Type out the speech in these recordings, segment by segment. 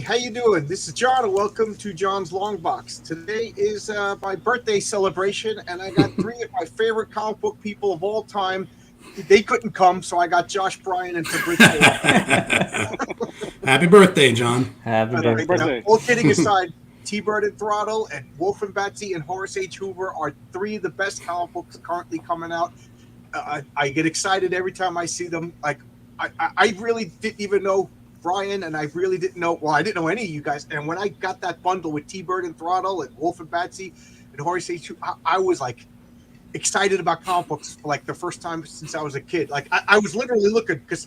how you doing? This is John, and welcome to John's Long Box. Today is my birthday celebration, and I got three of my favorite comic book people of all time. They couldn't come, so I got Josh, Bryan, and Fabrizio. Happy birthday, John. Happy birthday. All kidding aside, T-Bird and Throttle and Wolf and Batsy and Horace H. Hoover are three of the best comic books currently coming out. I get excited every time I see them. Like, I really didn't even know Bryan, and I really didn't know, well, I didn't know any of you guys. And when I got that bundle with T-Bird and Throttle and Wolf and Batsy and Horace H. Hoover, I was like excited about comic books for like the first time since I was a kid. Like, I was literally looking, because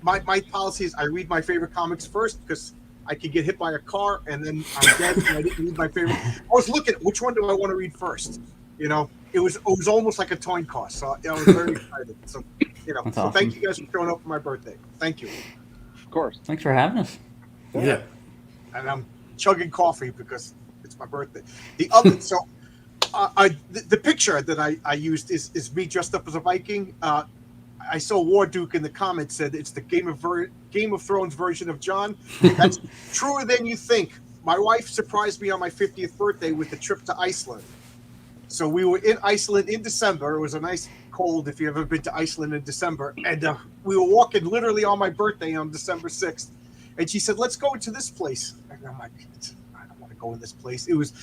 my policy is I read my favorite comics first, because I could get hit by a car and then I'm dead and I didn't read my favorite. I was looking at which one do I want to read first. You know, it was almost like a coin cost. So I was very excited. So, you know, so thank you guys for showing up for my birthday. Thank you. Of course. Thanks for having us. Yeah. And I'm chugging coffee because it's my birthday. The other, so the picture that I used is me dressed up as a Viking. I saw War Duke in the comments said it's the Game of Thrones version of John. That's truer than you think. My wife surprised me on my 50th birthday with a trip to Iceland. So we were in Iceland in December. It was a nice cold if you've ever been to Iceland in December. And we were walking literally on my birthday on December 6th. And she said, let's go to this place. And I'm like, I don't want to go in this place. It was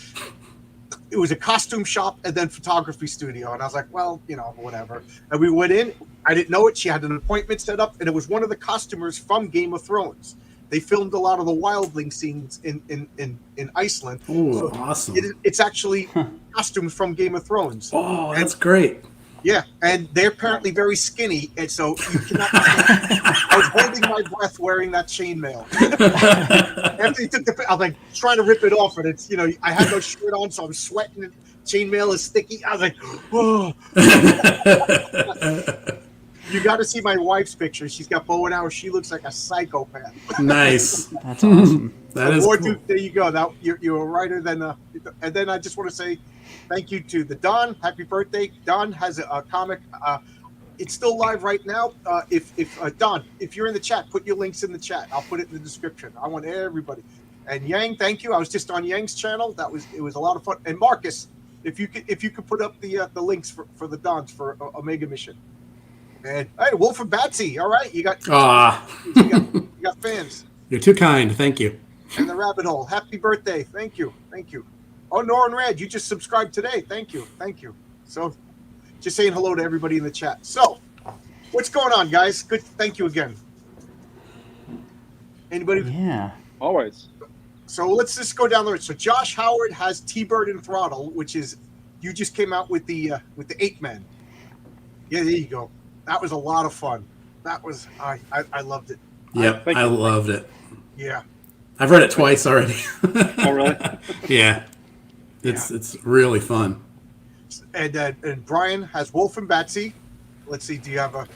a costume shop and then photography studio. And I was like, well, you know, whatever. And we went in. I didn't know it. She had an appointment set up. And it was one of the costumers from Game of Thrones. They filmed a lot of the wildling scenes in Iceland. Oh, so awesome. It's actually costumes from Game of Thrones. Oh, that's great. Yeah, and they're apparently very skinny, and so you cannot. I was holding my breath wearing that chainmail. After he took I was like trying to rip it off, and it's, you know, I had no shirt on, so I'm sweating. And chainmail is sticky. I was like, oh. You got to see my wife's picture. She's got bow and arrow. She looks like a psychopath. Nice. That's awesome. That is cool. Duke, there you go. That you're a writer. Then and then I just want to say thank you to the Don. Happy birthday. Don has a comic. It's still live right now. If Don, if you're in the chat, put your links in the chat. I'll put it in the description. I want everybody. And Yang, thank you. I was just on Yang's channel. It was a lot of fun. And Marcus, if you could put up the links for the Dons for Omega Mission. And hey, Wolf and Batsy, all right, you got fans. You're too kind. Thank you. And the Rabbit Hole, happy birthday! Thank you. Oh, Norrin Red, you just subscribed today. Thank you. So, just saying hello to everybody in the chat. So, what's going on, guys? Good. Thank you again. Anybody? Yeah. Always. So let's just go down the road. So Josh Howard has T-Bird and Throttle, which is you just came out with the 8-man. Yeah, there you go. That was a lot of fun. That was I loved it. Yep, I loved it. Yeah. I've read it twice already. Oh, really? Yeah. It's really fun. And Bryan has Wolf and Batsy. Let's see, do you have a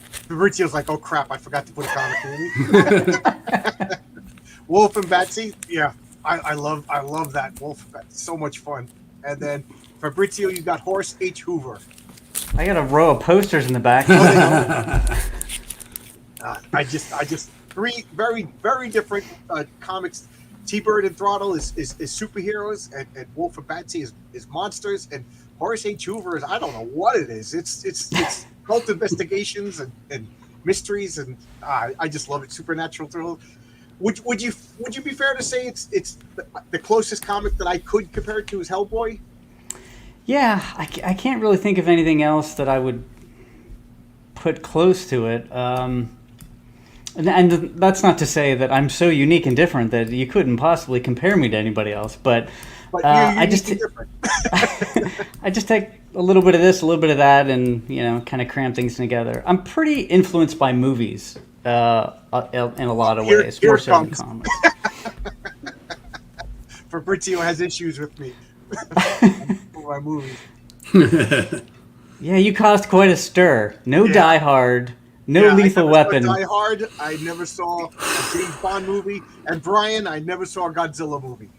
Fabrizio's like, oh crap, I forgot to put a comic. Wolf and Batsy, yeah. I love that. Wolf and Batsy. So much fun. And then Fabrizio, you got Horace H. Hoover. I got a row of posters in the back. I just three very, very different comics. T-Bird and Throttle is superheroes, and Wolf and Batsy is monsters, and Horace H. Hoover is, I don't know what it is. It's cult investigations and mysteries, and I just love it. Supernatural thrill. Would you be fair to say it's the closest comic that I could compare it to is Hellboy? Yeah, I can't really think of anything else that I would put close to it. And that's not to say that I'm so unique and different that you couldn't possibly compare me to anybody else. But I just I just take a little bit of this, a little bit of that, and kind of cram things together. I'm pretty influenced by movies in a lot of ways, more so than comics. Fabrizio has issues with me. My movies. Yeah, you caused quite a stir. No Die Hard, no Lethal Weapon. Die Hard. I never saw a James Bond movie, and Bryan, I never saw a Godzilla movie.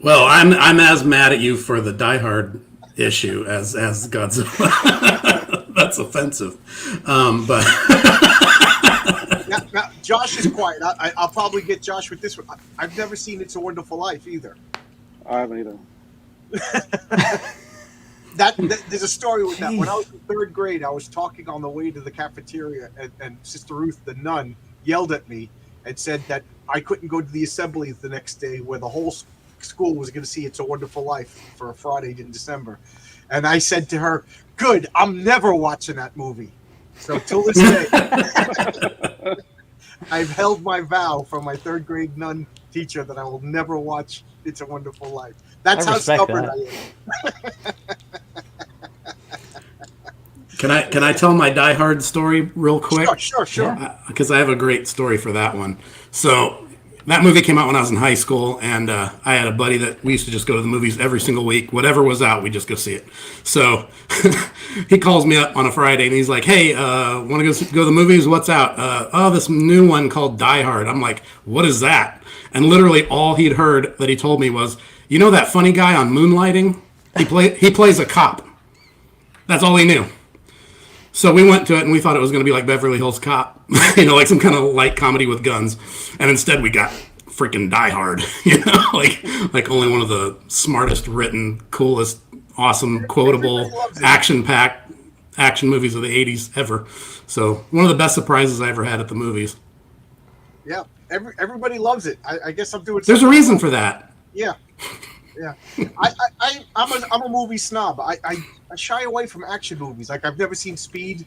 Well, I'm as mad at you for the Die Hard issue as Godzilla. That's offensive, but now, Josh is quiet. I'll probably get Josh with this one. I've never seen It's a Wonderful Life either. I haven't either. There's a story with that. When I was in third grade, I was talking on the way to the cafeteria, and Sister Ruth, the nun, yelled at me and said that I couldn't go to the assembly the next day where the whole school was going to see It's a Wonderful Life for a Friday in December. And I said to her, good, I'm never watching that movie. So till this day, I've held my vow from my third grade nun teacher that I will never watch It's a Wonderful Life. That's how stubborn I am. Can I tell my Die Hard story real quick? Sure. Because I have a great story for that one. So that movie came out when I was in high school, and I had a buddy that we used to just go to the movies every single week. Whatever was out, we just go see it. So he calls me up on a Friday, and he's like, hey, want to go to the movies? What's out? Oh, this new one called Die Hard. I'm like, what is that? And literally all he'd heard that he told me was, you know that funny guy on Moonlighting? He plays a cop. That's all he knew. So we went to it, and we thought it was going to be like Beverly Hills Cop, like some kind of light comedy with guns. And instead we got freaking Die Hard, like only one of the smartest written, coolest, awesome, quotable, action-packed action movies of the 80s ever. So one of the best surprises I ever had at the movies. Yeah, everybody loves it. I guess I'm doing. There's a reason for that. Yeah. I'm a movie snob. I shy away from action movies. Like I've never seen Speed.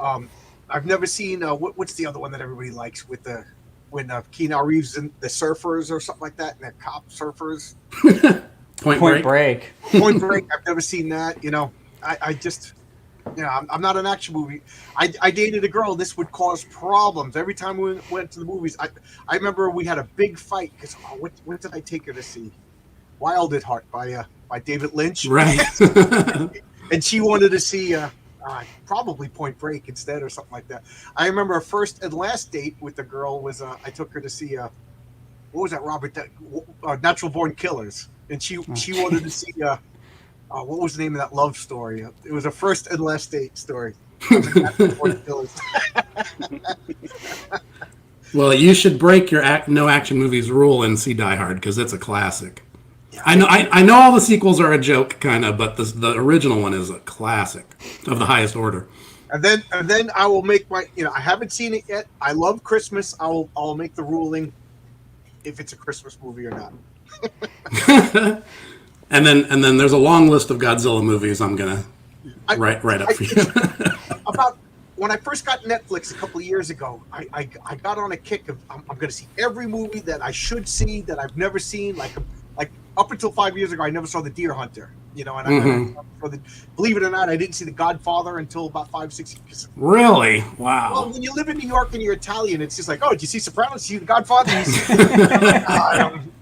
I've never seen what's the other one that everybody likes with when Keanu Reeves and the surfers or something like that, and they're cop surfers. Point Break. Point Break. I've never seen that. I just. I'm not an action movie. I dated a girl. This would cause problems every time we went to the movies. I remember we had a big fight because what did I take her to see? Wild at Heart by David Lynch. Right. And she wanted to see probably Point Break instead or something like that. I remember our first and last date with the girl was I took her to see what was that Natural Born Killers, and she wanted to see what was the name of that love story? It was a first and last date story. Natural Born Killers. Well, you should break your no action movies rule and see Die Hard because it's a classic. I know all the sequels are a joke, kind of, but the original one is a classic of the highest order. And then I will make my I haven't seen it yet. I love Christmas. I'll make the ruling if it's a Christmas movie or not. and then there's a long list of Godzilla movies I'm gonna write up for you. About when I first got Netflix a couple of years ago, I got on a kick of I'm going to see every movie that I should see that I've never seen. Like up until 5 years ago, I never saw The Deer Hunter. And believe it or not, I didn't see The Godfather until about 5-6 years. Really? Wow. Well, when you live in New York and you're Italian, it's just like, oh, did you see Sopranos? Did you see The Godfather?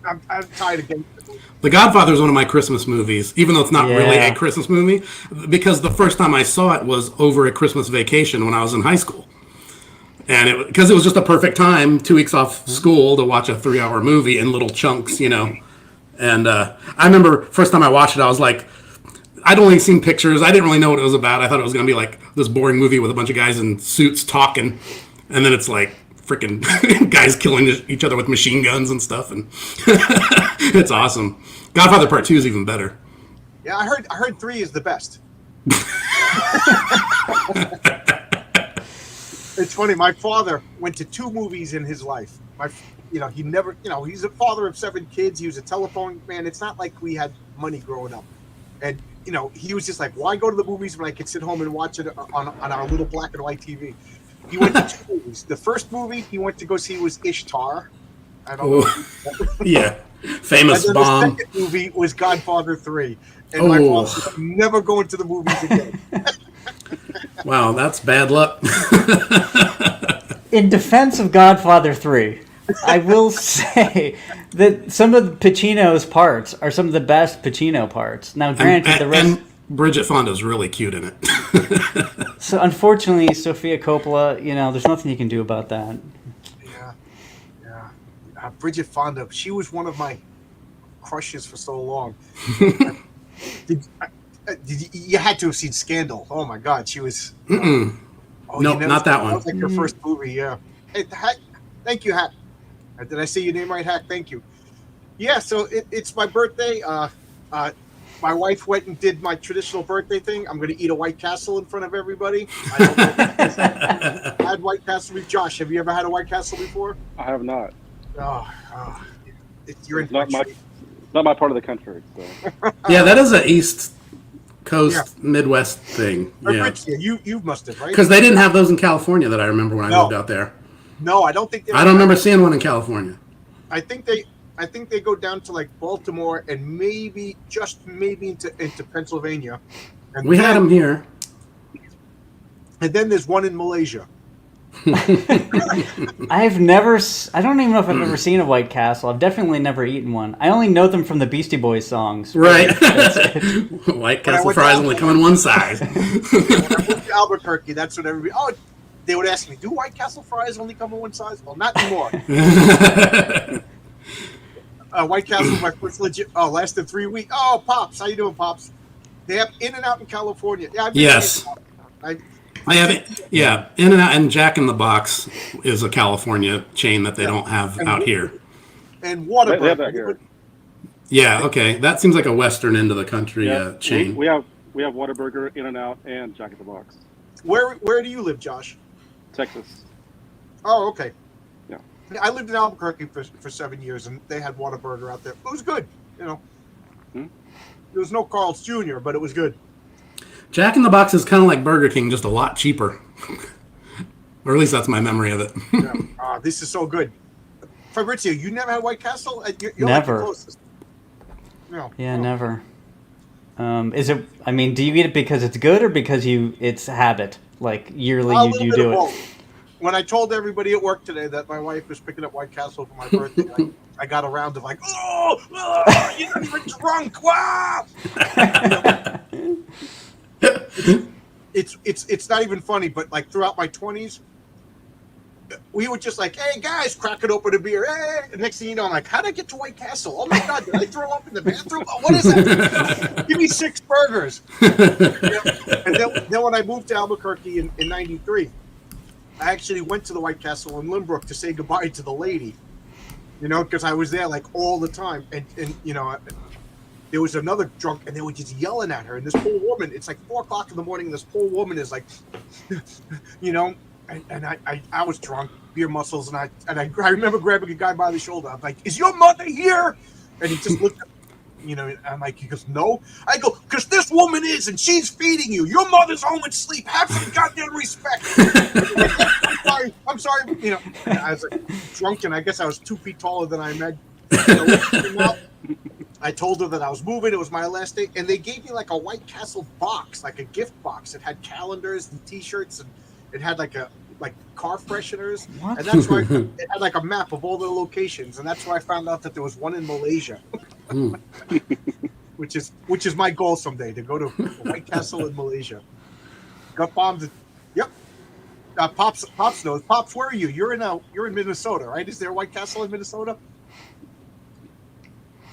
I'm tired of getting. The Godfather is one of my Christmas movies, even though it's not really a Christmas movie, because the first time I saw it was over a Christmas vacation when I was in high school. And because it was just a perfect time, 2 weeks off school, to watch a 3-hour movie in little chunks, And I remember first time I watched it, I was like, I'd only seen pictures. I didn't really know what it was about. I thought it was going to be like this boring movie with a bunch of guys in suits talking. And then it's like freaking guys killing each other with machine guns and stuff. And it's awesome. Godfather Part 2 is even better. Yeah, I heard 3 is the best. It's funny. My father went to 2 movies in his life. He never, he's a father of 7 kids. He was a telephone man. It's not like we had money growing up. And, he was just like, why go to the movies when I could sit home and watch it on our little black and white TV? He went to 2 movies. The first movie he went to go see was Ishtar. I don't know. Yeah. Famous bomb. The second movie was Godfather 3. And my father was never going to the movies again. Wow, that's bad luck. In defense of Godfather 3, I will say that some of Pacino's parts are some of the best Pacino parts. Now, granted, the rest... And Bridget Fonda's really cute in it. So, unfortunately, Sofia Coppola, there's nothing you can do about that. Yeah. Bridget Fonda, she was one of my crushes for so long. You had to have seen Scandal. Oh, my God. She was... No, not that one. That was like her first movie, yeah. Hey, Hack, thank you, Hack. Did I say your name right, Hack? Thank you. Yeah, so it's my birthday. My wife went and did my traditional birthday thing. I'm going to eat a White Castle in front of everybody. I don't know if you guys had White Castle before. Josh, have you ever had a White Castle before? I have not. Oh, you're in It's for a not my treat. not my part of the country. So. Yeah, that is a East Coast Yeah. Midwest thing. Yeah, Fabrizio, you must have, right? because they didn't have those in California that I remember when I No. moved out there. No, I don't think they. I don't remember seeing one in California. I think they go down to like Baltimore and maybe just maybe into Pennsylvania. And We had them here. And then there's one in Malaysia. I don't even know if I've ever seen a White Castle. I've definitely never eaten one. I only know them from the Beastie Boys songs. Right. White Castle fries only come in one size. When I moved to Albuquerque, that's what everybody. Oh, they would ask me, "Do White Castle fries only come in one size?" Well, not anymore. White Castle, my first legit. Oh, lasted 3 weeks. Oh, Pops, how you doing, Pops? They have In-N-Out in California. Yeah, I've been Yes. I have it. Yeah, In-N-Out and Jack in the Box is a California chain that they don't have out here. And They have Whataburger. that here. Yeah, okay, that seems like a western end of the country chain. We have Whataburger, In-N-Out, and Jack in the Box. Where do you live, Josh? Texas. Oh, okay. Yeah. I lived in Albuquerque for 7 years, and they had Whataburger out there. It was good, There was no Carl's Jr., but it was good. Jack in the Box is kind of like Burger King, just a lot cheaper. Or at least that's my memory of it. Yeah. This is so good. Fabrizio, you never had White Castle? You're Never. Like the closest. No. Yeah, never. Is it? I mean, do you eat it because it's good or because it's a habit? Like yearly, you do it. Both. When I told everybody at work today that my wife was picking up White Castle for my birthday, I got a round of like, oh, you're not even drunk! Wow! It's not even funny, but like throughout my 20s, we were just like, hey guys, cracking open a beer. Hey, and next thing you know, I'm like, how'd I get to White Castle? Oh my God, did I throw up in the bathroom? Oh, what is that? Give me 6 burgers. And then when I moved to Albuquerque in '93, I actually went to the White Castle in Limbrook to say goodbye to the lady, because I was there like all the time, and there was another drunk, and they were just yelling at her. And this poor woman, it's like 4:00 in the morning, and this poor woman is like, and I was drunk, beer muscles, and I remember grabbing a guy by the shoulder. I'm like, "Is your mother here?" And he just looked at me, and I'm like, he goes, "No." I go, "Because this woman is, and she's feeding you. Your mother's home asleep. Have some goddamn respect." I'm sorry. And I was like drunk, and I guess I was 2 feet taller than I imagined. I told her that I was moving. It was my last day, and they gave me like a White Castle box, like a gift box. It had calendars and T-shirts, and it had like car fresheners. What? And that's why it had like a map of all the locations, and that's where I found out that there was one in Malaysia, which is my goal someday, to go to White Castle in Malaysia. Got bombed. Yep. Pops knows. Pops, where are you? You're in Minnesota, right? Is there a White Castle in Minnesota?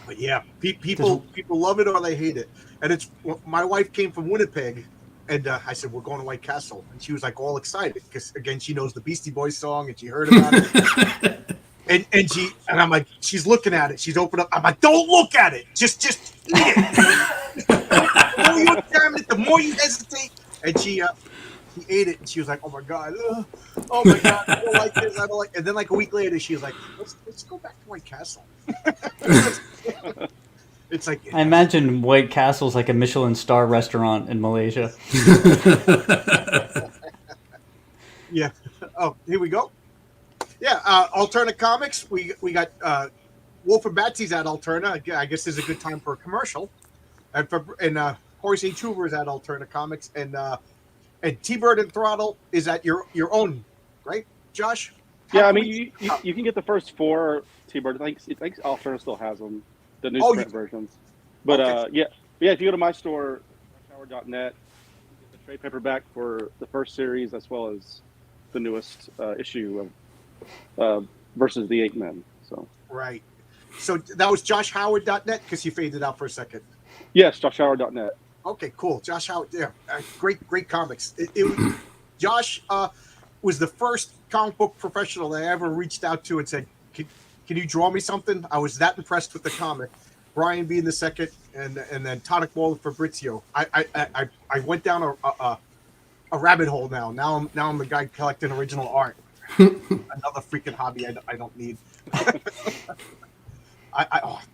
But yeah, people love it or they hate it. And my wife came from Winnipeg, and I said, we're going to White Castle, and she was like all excited because again she knows the Beastie Boys song and she heard about it. and I'm like, she's looking at it, she's opened up. I'm like, don't look at it, just eat it. The more you examine it, the more you hesitate. And she ate it, and she was like, oh my god, I don't like this, I don't like. And then like a week later, she was like, let's go back to White Castle. It's like, I imagine White Castle's like a Michelin star restaurant in Malaysia. Yeah. Oh, here we go. Yeah, Alterna Comics. We got Wolf and Batsy's at Alterna. I guess this is a good time for a commercial. And Horace H. Hoover is at Alterna Comics, and T-Bird and Throttle is at your own, right, Josh? Yeah, I mean, you can get the first 4 T-Bird. I think Alterna still has them, the newsprint versions. But okay. If you go to my store, shower.net, you get the trade paperback for the first series as well as the newest issue of versus the 8 Men. So right. So that was joshhoward.net because you faded out for a second. Yes, joshhoward.net. Okay, cool. Josh Howard, yeah, great comics. Josh was the first comic book professional that I ever reached out to and said, "Can you draw me something?" I was that impressed with the comic. Bryan being the second, and then Tonic Wall and Fabrizio. I went down a rabbit hole now. Now I'm the guy collecting original art. Another freaking hobby I don't need.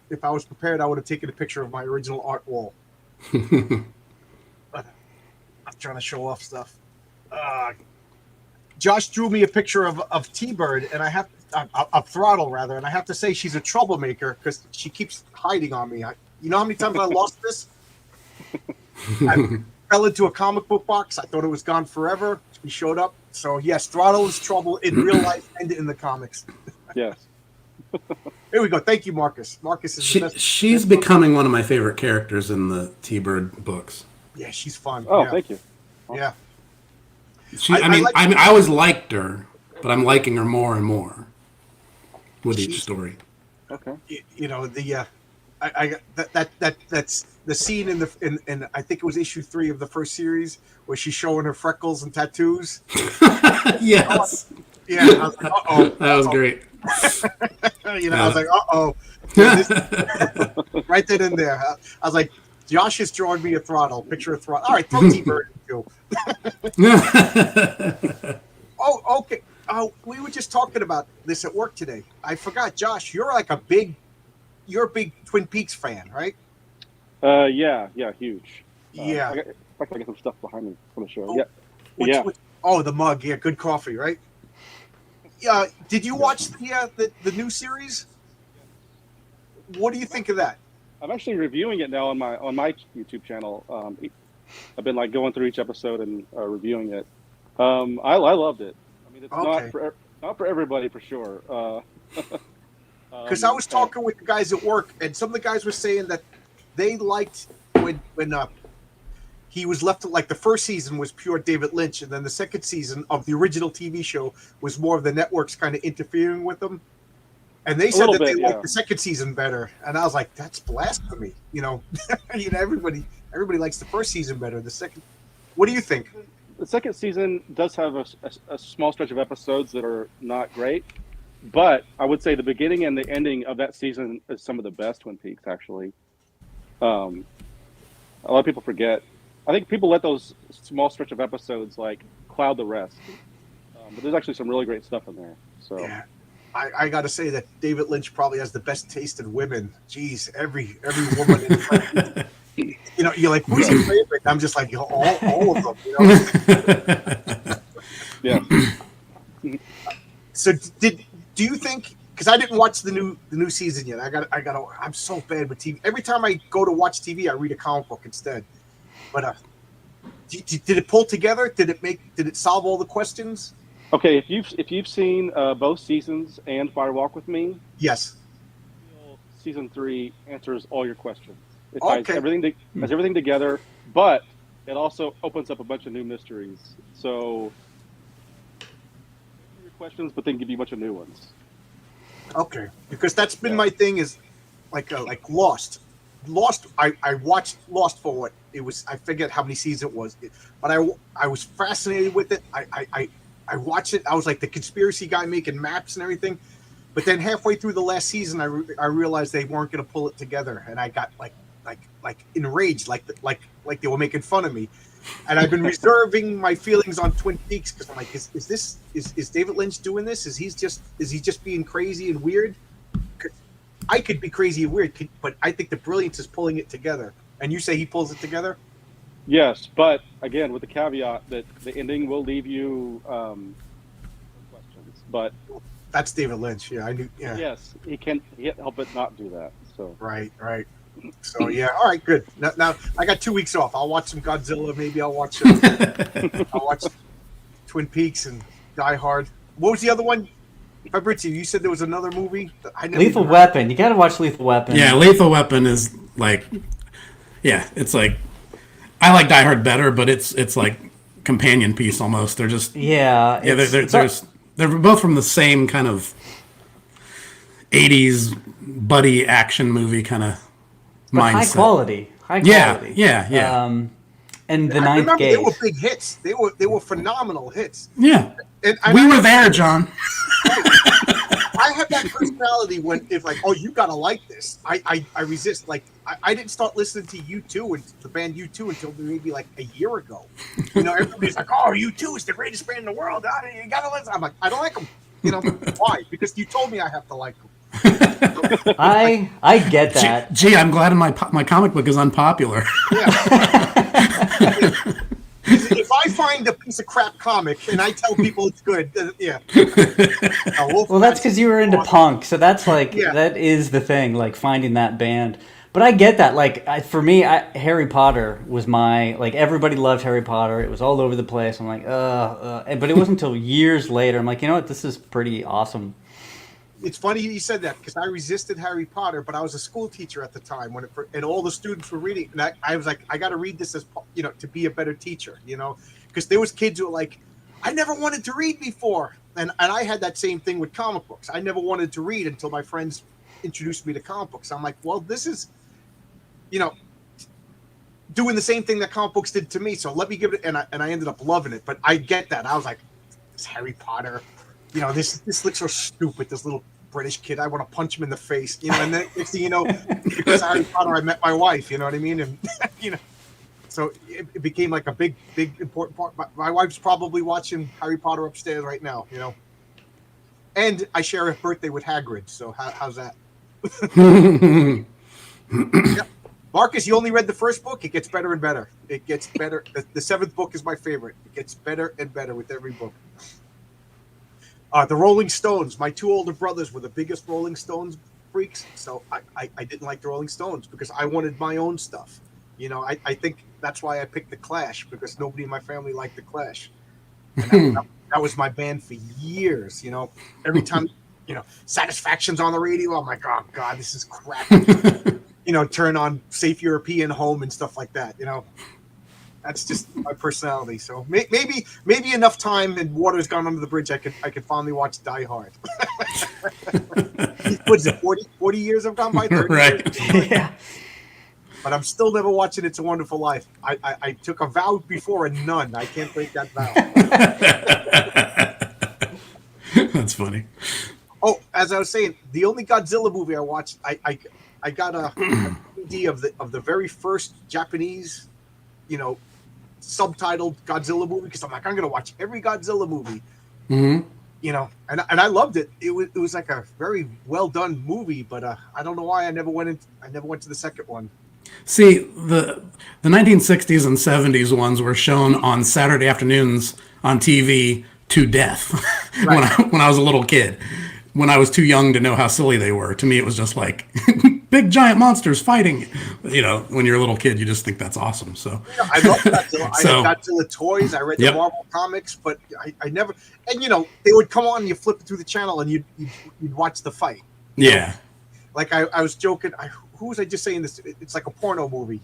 If I was prepared, I would have taken a picture of my original art wall. But I'm trying to show off stuff. Josh drew me a picture of T-Bird, and I have a Throttle rather, and I have to say she's a troublemaker because she keeps hiding on me. You know how many times I lost this? I fell into a comic book box. I thought it was gone forever. He showed up. So yes, Throttle is trouble in real life and in the comics. Yes. Here we go. Thank you, Marcus. Marcus is the best. She's becoming one of my favorite characters in the T-Bird books. Yeah, she's fun. Oh, yeah. thank you. Yeah. I always liked her, but I'm liking her more and more with each story. Okay. You know that's the scene in I think it was issue 3 of the first series where she's showing her freckles and tattoos. Yes. Yeah. I was like, uh-oh. That was great. I was like, uh-oh. Right then and there. I was like, Josh is drawing me a Throttle. Picture of Throttle. All right, throw T-Bird in too. Oh, okay. Oh, we were just talking about this at work today. I forgot, Josh. You're a big Twin Peaks fan, right? Yeah, huge. Yeah. I get some stuff behind me from the show. Oh, Yeah. Oh, the mug. Yeah, good coffee, right? Yeah. Did you watch the new series? What do you think of that? I'm actually reviewing it now on my YouTube channel. I've been going through each episode and reviewing it. I loved it. I mean, it's not for everybody for sure. Because I was talking with the guys at work, and some of the guys were saying that they liked when he was left. Like the first season was pure David Lynch, and then the second season of the original TV show was more of the networks kind of interfering with them. And they said that they liked the second season better, and I was like, "That's blasphemy!" Everybody likes the first season better. The second, what do you think? The second season does have a small stretch of episodes that are not great, but I would say the beginning and the ending of that season is some of the best Twin Peaks. Actually, a lot of people forget. I think people let those small stretch of episodes cloud the rest, but there's actually some really great stuff in there. So. Yeah. I got to say that David Lynch probably has the best taste in women. Jeez, every woman. You're like, who's your favorite? I'm just like, all of them. Yeah. So do you think? Because I didn't watch the new season yet. I'm so bad with TV. Every time I go to watch TV, I read a comic book instead. But did it pull together? Did it solve all the questions? Okay, if you've seen both seasons and Fire Walk with Me, yes, season 3 answers all your questions. It Okay. ties everything together, but it also opens up a bunch of new mysteries. So your questions, but then give you a bunch of new ones. Okay, because that's been my thing is like Lost. Lost. I watched Lost for what it was. I forget how many seasons it was, but I was fascinated with it. I watched it. I was like the conspiracy guy making maps and everything. But then halfway through the last season, I realized they weren't going to pull it together, and I got like enraged, like they were making fun of me. And I've been reserving my feelings on Twin Peaks because I'm like, is David Lynch doing this? Is he just being crazy and weird? I could be crazy and weird, but I think the brilliance is pulling it together. And you say he pulls it together? Yes, but again, with the caveat that the ending will leave you questions. But that's David Lynch. Yeah, I knew. Yeah. Yes, he can't help but not do that. So right. So yeah, all right, good. Now I got 2 weeks off. I'll watch some Godzilla. Maybe I'll watch Twin Peaks and Die Hard. What was the other one? Fabrizio, you said there was another movie. Lethal Weapon. You got to watch Lethal Weapon. Yeah, Lethal Weapon is it's like. I like Die Hard better, but it's like companion piece almost. They're just they're both from the same kind of 80s buddy action movie kind of mindset. High quality. Yeah. And the I ninth remember gate. they were big hits. They were phenomenal hits. Yeah. And We were there, John. I have that personality when if like, oh, you gotta like this. I resist. Like I didn't start listening to U2 and the band U2 until maybe like a year ago. You know, everybody's like, oh, U2 is the greatest band in the world. You gotta listen. I'm like, I don't like them. You know why? Because you told me I have to like them. I get that. Gee, I'm glad my comic book is unpopular. Yeah. If I find a piece of crap comic and I tell people it's good, yeah. Well, that's because you were into punk, so that's like Yeah. that is the thing, like finding that band. But I get that. Like for me, Harry Potter was my like everybody loved Harry Potter. It was all over the place. I'm like, but it wasn't until years later. I'm like, you know what? This is pretty awesome. It's funny you said that because I resisted Harry Potter, but I was a school teacher at the time and all the students were reading, and I was like, I got to read this as to be a better teacher, because there was kids who were like, I never wanted to read before, and I had that same thing with comic books. I never wanted to read until my friends introduced me to comic books. I'm like, well, this is, doing the same thing that comic books did to me. So let me give it, and I ended up loving it. But I get that. I was like, this Harry Potter. This looks so stupid. This little British kid, I want to punch him in the face. And then next thing you know, because of Harry Potter, I met my wife. You know what I mean? And so it became like a big important part. My wife's probably watching Harry Potter upstairs right now. And I share a birthday with Hagrid. So how's that? Yeah. Marcus, you only read the first book. It gets better and better. It gets better. The seventh book is my favorite. It gets better and better with every book. The Rolling Stones. My two older brothers were the biggest Rolling Stones freaks, so I didn't like the Rolling Stones because I wanted my own stuff. I think that's why I picked the Clash, because nobody in my family liked the Clash. And that was my band for years. Every time Satisfaction's on the radio, I'm like, oh god, this is crap. Turn on Safe European Home and stuff like that. That's just my personality. So maybe enough time and water's gone under the bridge. I could finally watch Die Hard. What is it? 40 years have gone by. 30 Right. Years? Yeah. But I'm still never watching It's a Wonderful Life. I took a vow before a nun. I can't break that vow. That's funny. Oh, as I was saying, the only Godzilla movie I watched, I got a DVD of the very first Japanese, subtitled Godzilla movie, because I'm like, I'm gonna watch every Godzilla movie. Mm-hmm. And I loved it. It was like a very well done movie, but I don't know why I never went to the second one. See, the 1960s and 70s ones were shown on Saturday afternoons on TV to death. Right. when I was a little kid. When I was too young to know how silly they were. To me, it was just like big giant monsters fighting. When you're a little kid, you just think that's awesome. So I love Godzilla. I had Godzilla toys. I read the Yep. Marvel comics, but I never. And they would come on, and you flip it through the channel, and you'd watch the fight. yeah. Like I was joking. Who was I just saying this? It's like a porno movie,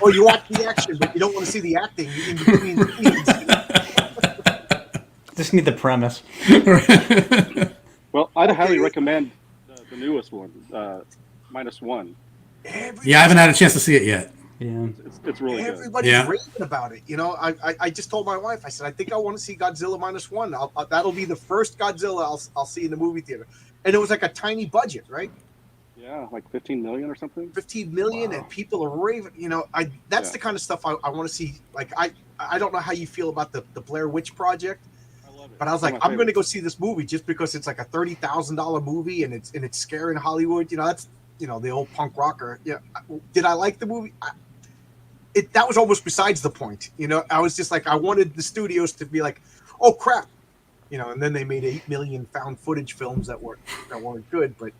Or you watch the action, but you don't want to see the acting in between the scenes. Just need the premise. Well, I'd highly recommend the newest one, -1. Yeah, I haven't had a chance to see it yet. Yeah. It's really good. Everybody's Yeah. raving about it. I just told my wife. I said, I think I want to see Godzilla -1. That'll be the first Godzilla I'll see in the movie theater. And it was like a tiny budget, right? Yeah, like 15 million or something. 15 million, Wow. and people are raving. That's Yeah. the kind of stuff I want to see. Like I don't know how you feel about the Blair Witch Project, I love it. but I was like, I'm going to go see this movie just because it's like a $30,000 movie and it's scaring Hollywood. That's the old punk rocker. Yeah, did I like the movie? That was almost besides the point. I was just like, I wanted the studios to be like, oh crap, and then they made 8 million found footage films that weren't good, but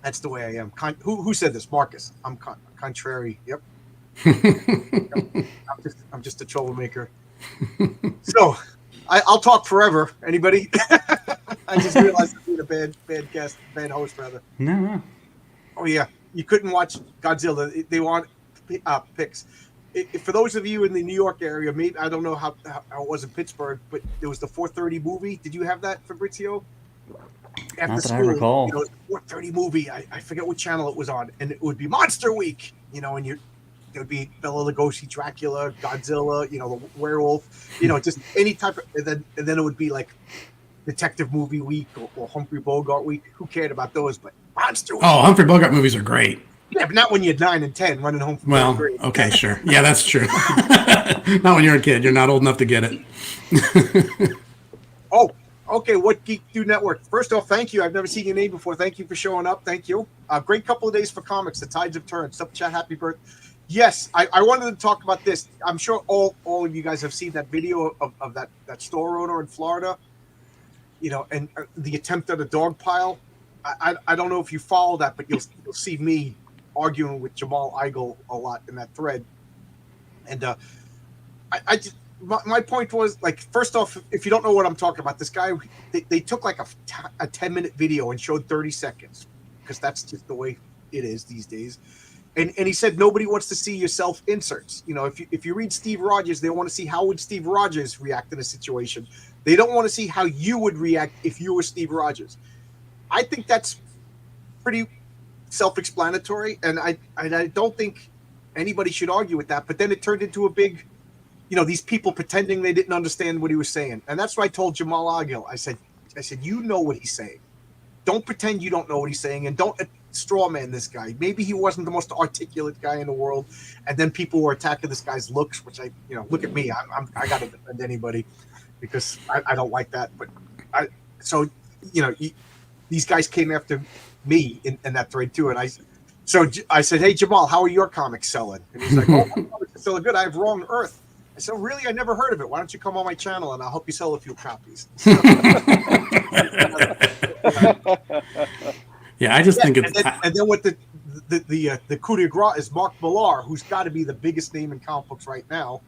that's the way I am. Who said this? Marcus. I'm contrary. Yep. I'm just a troublemaker. So I'll talk forever. Anybody? I just realized I'm being a bad guest, bad host rather. No. Oh yeah, you couldn't watch Godzilla. They want picks. For those of you in the New York area, maybe I don't know how it was in Pittsburgh, but there was the 4:30 movie. Did you have that, Fabrizio? After Not that I school, recall. it was the 4:30 movie. I forget what channel it was on, and it would be Monster Week. And would be Bela Lugosi, Dracula, Godzilla, you know, the werewolf, you know, just any type of, and then it would be like Detective Movie Week or Humphrey Bogart Week. Who cared about those? But Monster Week. Oh, Humphrey Bogart movies are great. Yeah, but not when you're 9 and 10 running home from third grade. Okay, sure. Yeah, that's true. Not when you're a kid. You're not old enough to get it. Oh, okay. What Geek Do Network? First off, thank you. I've never seen your name before. Thank you for showing up. Thank you. Great couple of days for comics. The tides have turned. Sup chat. Happy birthday. Yes, I wanted to talk about this. I'm sure all of you guys have seen that video of that store owner in Florida. You know, and the attempt at a dog pile. I don't know if you follow that, but you'll see me arguing with Jamal Aeillo a lot in that thread. And my point was, like, first off, if you don't know what I'm talking about, this guy, they took like a 10-minute video and showed 30 seconds because that's just the way it is these days. And he said nobody wants to see your self inserts. You know, if you read Steve Rogers, they want to see how would Steve Rogers react in a situation. They don't want to see how you would react if you were Steve Rogers. I think that's pretty self-explanatory, and I don't think anybody should argue with that. But then it turned into a big, you know, these people pretending they didn't understand what he was saying, and that's what I told Jamal Aeillo. I said, you know what he's saying. Don't pretend you don't know what he's saying, and don't straw man this guy. Maybe he wasn't the most articulate guy in the world, and then people were attacking this guy's looks, which look at me. I got to defend anybody because I don't like that. But these guys came after me in that thread too, and I said, hey Jamal, how are your comics selling? And he's like, oh, my comics are selling good. I have Wrong Earth. I said, really? I never heard of it. Why don't you come on my channel and I'll help you sell a few copies? Yeah, I just think it's and then what the coup de grace is Mark Millar, who's got to be the biggest name in comic books right now,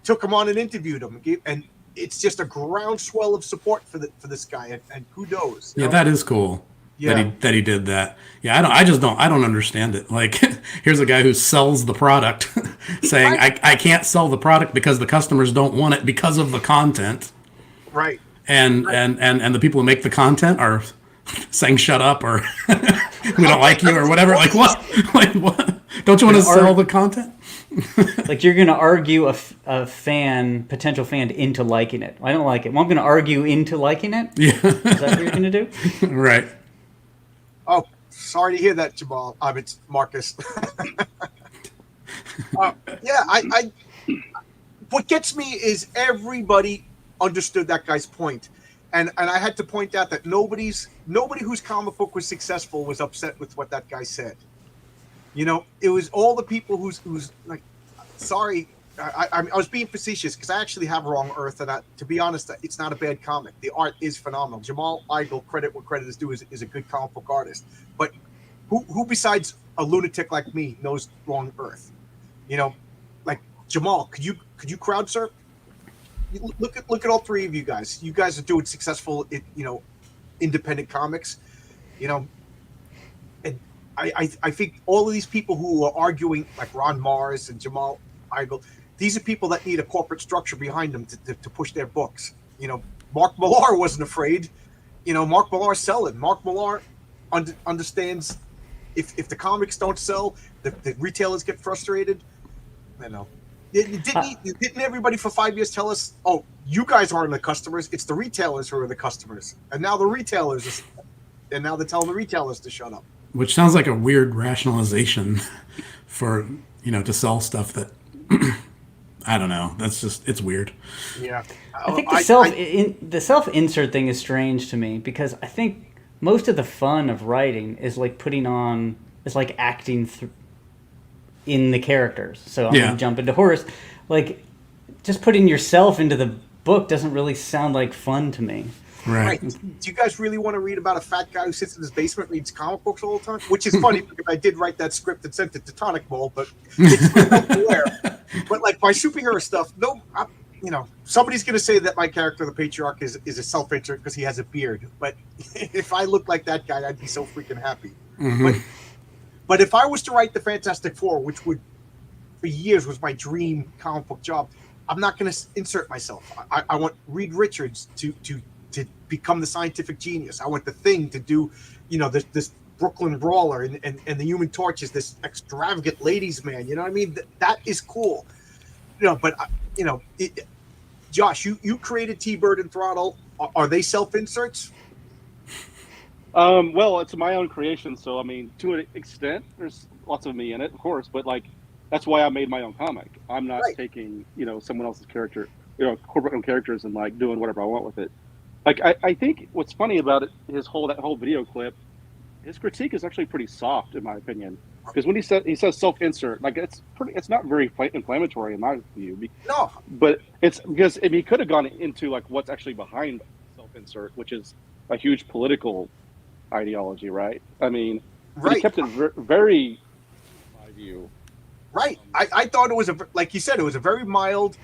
took him on and interviewed him, and it's just a groundswell of support for this guy, and kudos. Yeah, that is cool. Yeah. That he did that. Yeah, I don't understand it. Like, here's a guy who sells the product saying I can't sell the product because the customers don't want it because of the content. Right. And the people who make the content are saying shut up or we don't like you or whatever. Like what? Like what? Don't you want to sell the content? Like you're going to argue a potential fan into liking it. I don't like it. Well, I'm going to argue into liking it. Yeah. Is that what you're going to do? Right. Oh, sorry to hear that, Jamal. It's Marcus. I what gets me is everybody understood that guy's point. And I had to point out that nobody whose comic book was successful was upset with what that guy said. You know, it was all the people who's like, sorry, I was being facetious because I actually have Wrong Earth, and to be honest, it's not a bad comic. The art is phenomenal. Jamal Aeillo, credit where credit is due, is a good comic book artist. But who besides a lunatic like me knows Wrong Earth? You know, like Jamal, could you crowd surf? Look at all three of you guys. You guys are doing successful, independent comics. You know, and I think all of these people who are arguing, like Ron Mars and Jamal Aeillo, these are people that need a corporate structure behind them to push their books. You know, Mark Millar wasn't afraid. You know, Mark Millar's selling. Mark Millar understands if the comics don't sell, the retailers get frustrated. I know. Didn't everybody for 5 years tell us, oh, you guys aren't the customers, it's the retailers who are the customers. And now they're telling the retailers to shut up. Which sounds like a weird rationalization for, to sell stuff that, I don't know. That's just, it's weird. Yeah. I think the self-insert thing is strange to me because I think most of the fun of writing is like acting in the characters. So I'm going to jump into Horace. Like, just putting yourself into the book doesn't really sound like fun to me. Right. Do you guys really want to read about a fat guy who sits in his basement and reads comic books all the time? Which is funny because I did write that script and sent it to Tonic Bowl, but it's rare. But like my superhero stuff, somebody's going to say that my character, the patriarch, is a self-insert because he has a beard. But if I looked like that guy, I'd be so freaking happy. Mm-hmm. But if I was to write the Fantastic Four, which would, for years, was my dream comic book job, I'm not going to insert myself. I want Reed Richards to become the scientific genius. I want the Thing to do, this Brooklyn Brawler, and the Human Torch is this extravagant ladies' man. You know what I mean? That is cool. But Josh, you created T-Bird and Throttle. Are they self-inserts? Well, it's my own creation, so I mean, to an extent, there's lots of me in it, of course, but like that's why I made my own comic. I'm not taking someone else's character, corporate owned characters, and like doing whatever I want with it. Like I think what's funny about it, that whole video clip, his critique is actually pretty soft in my opinion, because when he says self-insert, like it's not very inflammatory in my view. No, but it's because if he could have gone into like what's actually behind self-insert, which is a huge political ideology, right? I mean, he kept it very, in my view. Right. I thought it was like you said, it was a very mild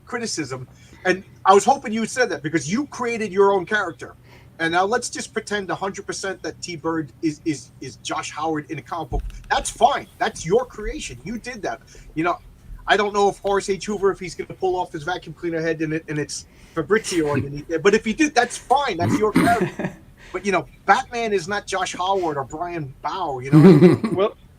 criticism, and I was hoping you said that because you created your own character. And now let's just pretend 100% that T-Bird is Josh Howard in a comic book. That's fine. That's your creation. You did that. I don't know if Horace H. Hoover, if he's going to pull off his vacuum cleaner head and it's Fabrizio underneath there. But if he did, that's fine. That's your character. But Batman is not Josh Howard or Bryan Baugh.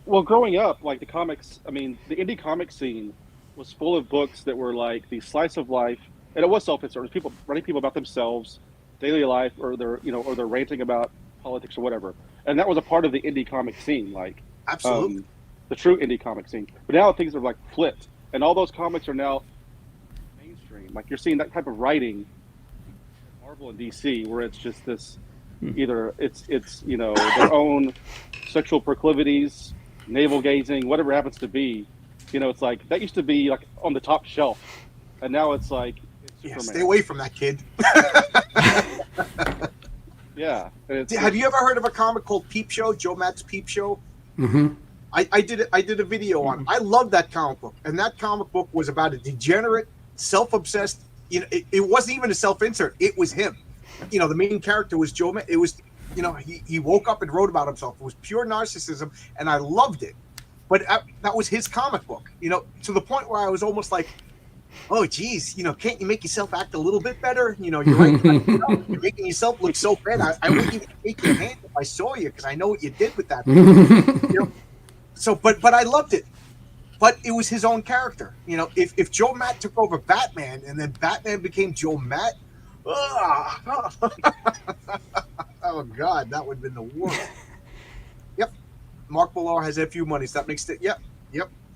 Well, growing up, like the comics, I mean, the indie comic scene was full of books that were like the slice of life, and it was self-insert. It was people writing people about themselves, daily life, or they're ranting about politics or whatever. And that was a part of the indie comic scene, like absolutely the true indie comic scene. But now things are like flipped, and all those comics are now mainstream. Like you're seeing that type of writing in Marvel and DC, where it's just this. Either it's their own sexual proclivities, navel gazing, whatever it happens to be. It's like that used to be like on the top shelf, and now it's like Superman. Stay away from that kid. Yeah. Have you ever heard of a comic called Peep Show? Joe Matt's Peep Show. Mm-hmm. I did a video on. I love that comic book, and that comic book was about a degenerate, self-obsessed. It wasn't even a self-insert. It was him. The main character was Joe Matt. It was, he woke up and wrote about himself. It was pure narcissism, and I loved it. But that was his comic book, to the point where I was almost like, oh, geez, can't you make yourself act a little bit better? You're right. You're making yourself look so bad. I wouldn't even take your hand if I saw you because I know what you did with that. So, but I loved it. But it was his own character. If Joe Matt took over Batman and then Batman became Joe Matt, oh God, that would have been the worst. Yep. Mark Millar has FU money, so that makes it. Yep.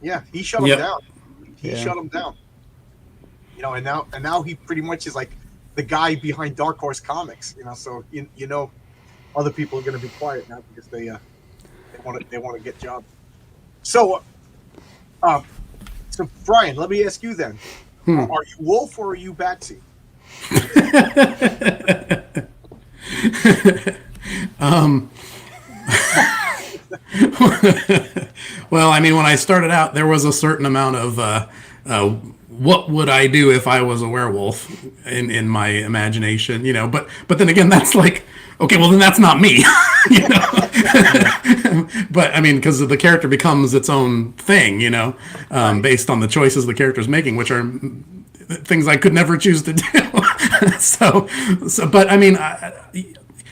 Yeah. He shut him down. He shut him down. And now he pretty much is like the guy behind Dark Horse Comics. So other people are going to be quiet now because they want to get jobs. So Bryan, let me ask you then: are you Wolf or are you Batsy? Well, I mean, when I started out, there was a certain amount of what would I do if I was a werewolf in my imagination, but then again, that's like, okay, well then that's not me, but I mean, because the character becomes its own thing, based on the choices the character's making, which are things I could never choose to do. so, but I mean,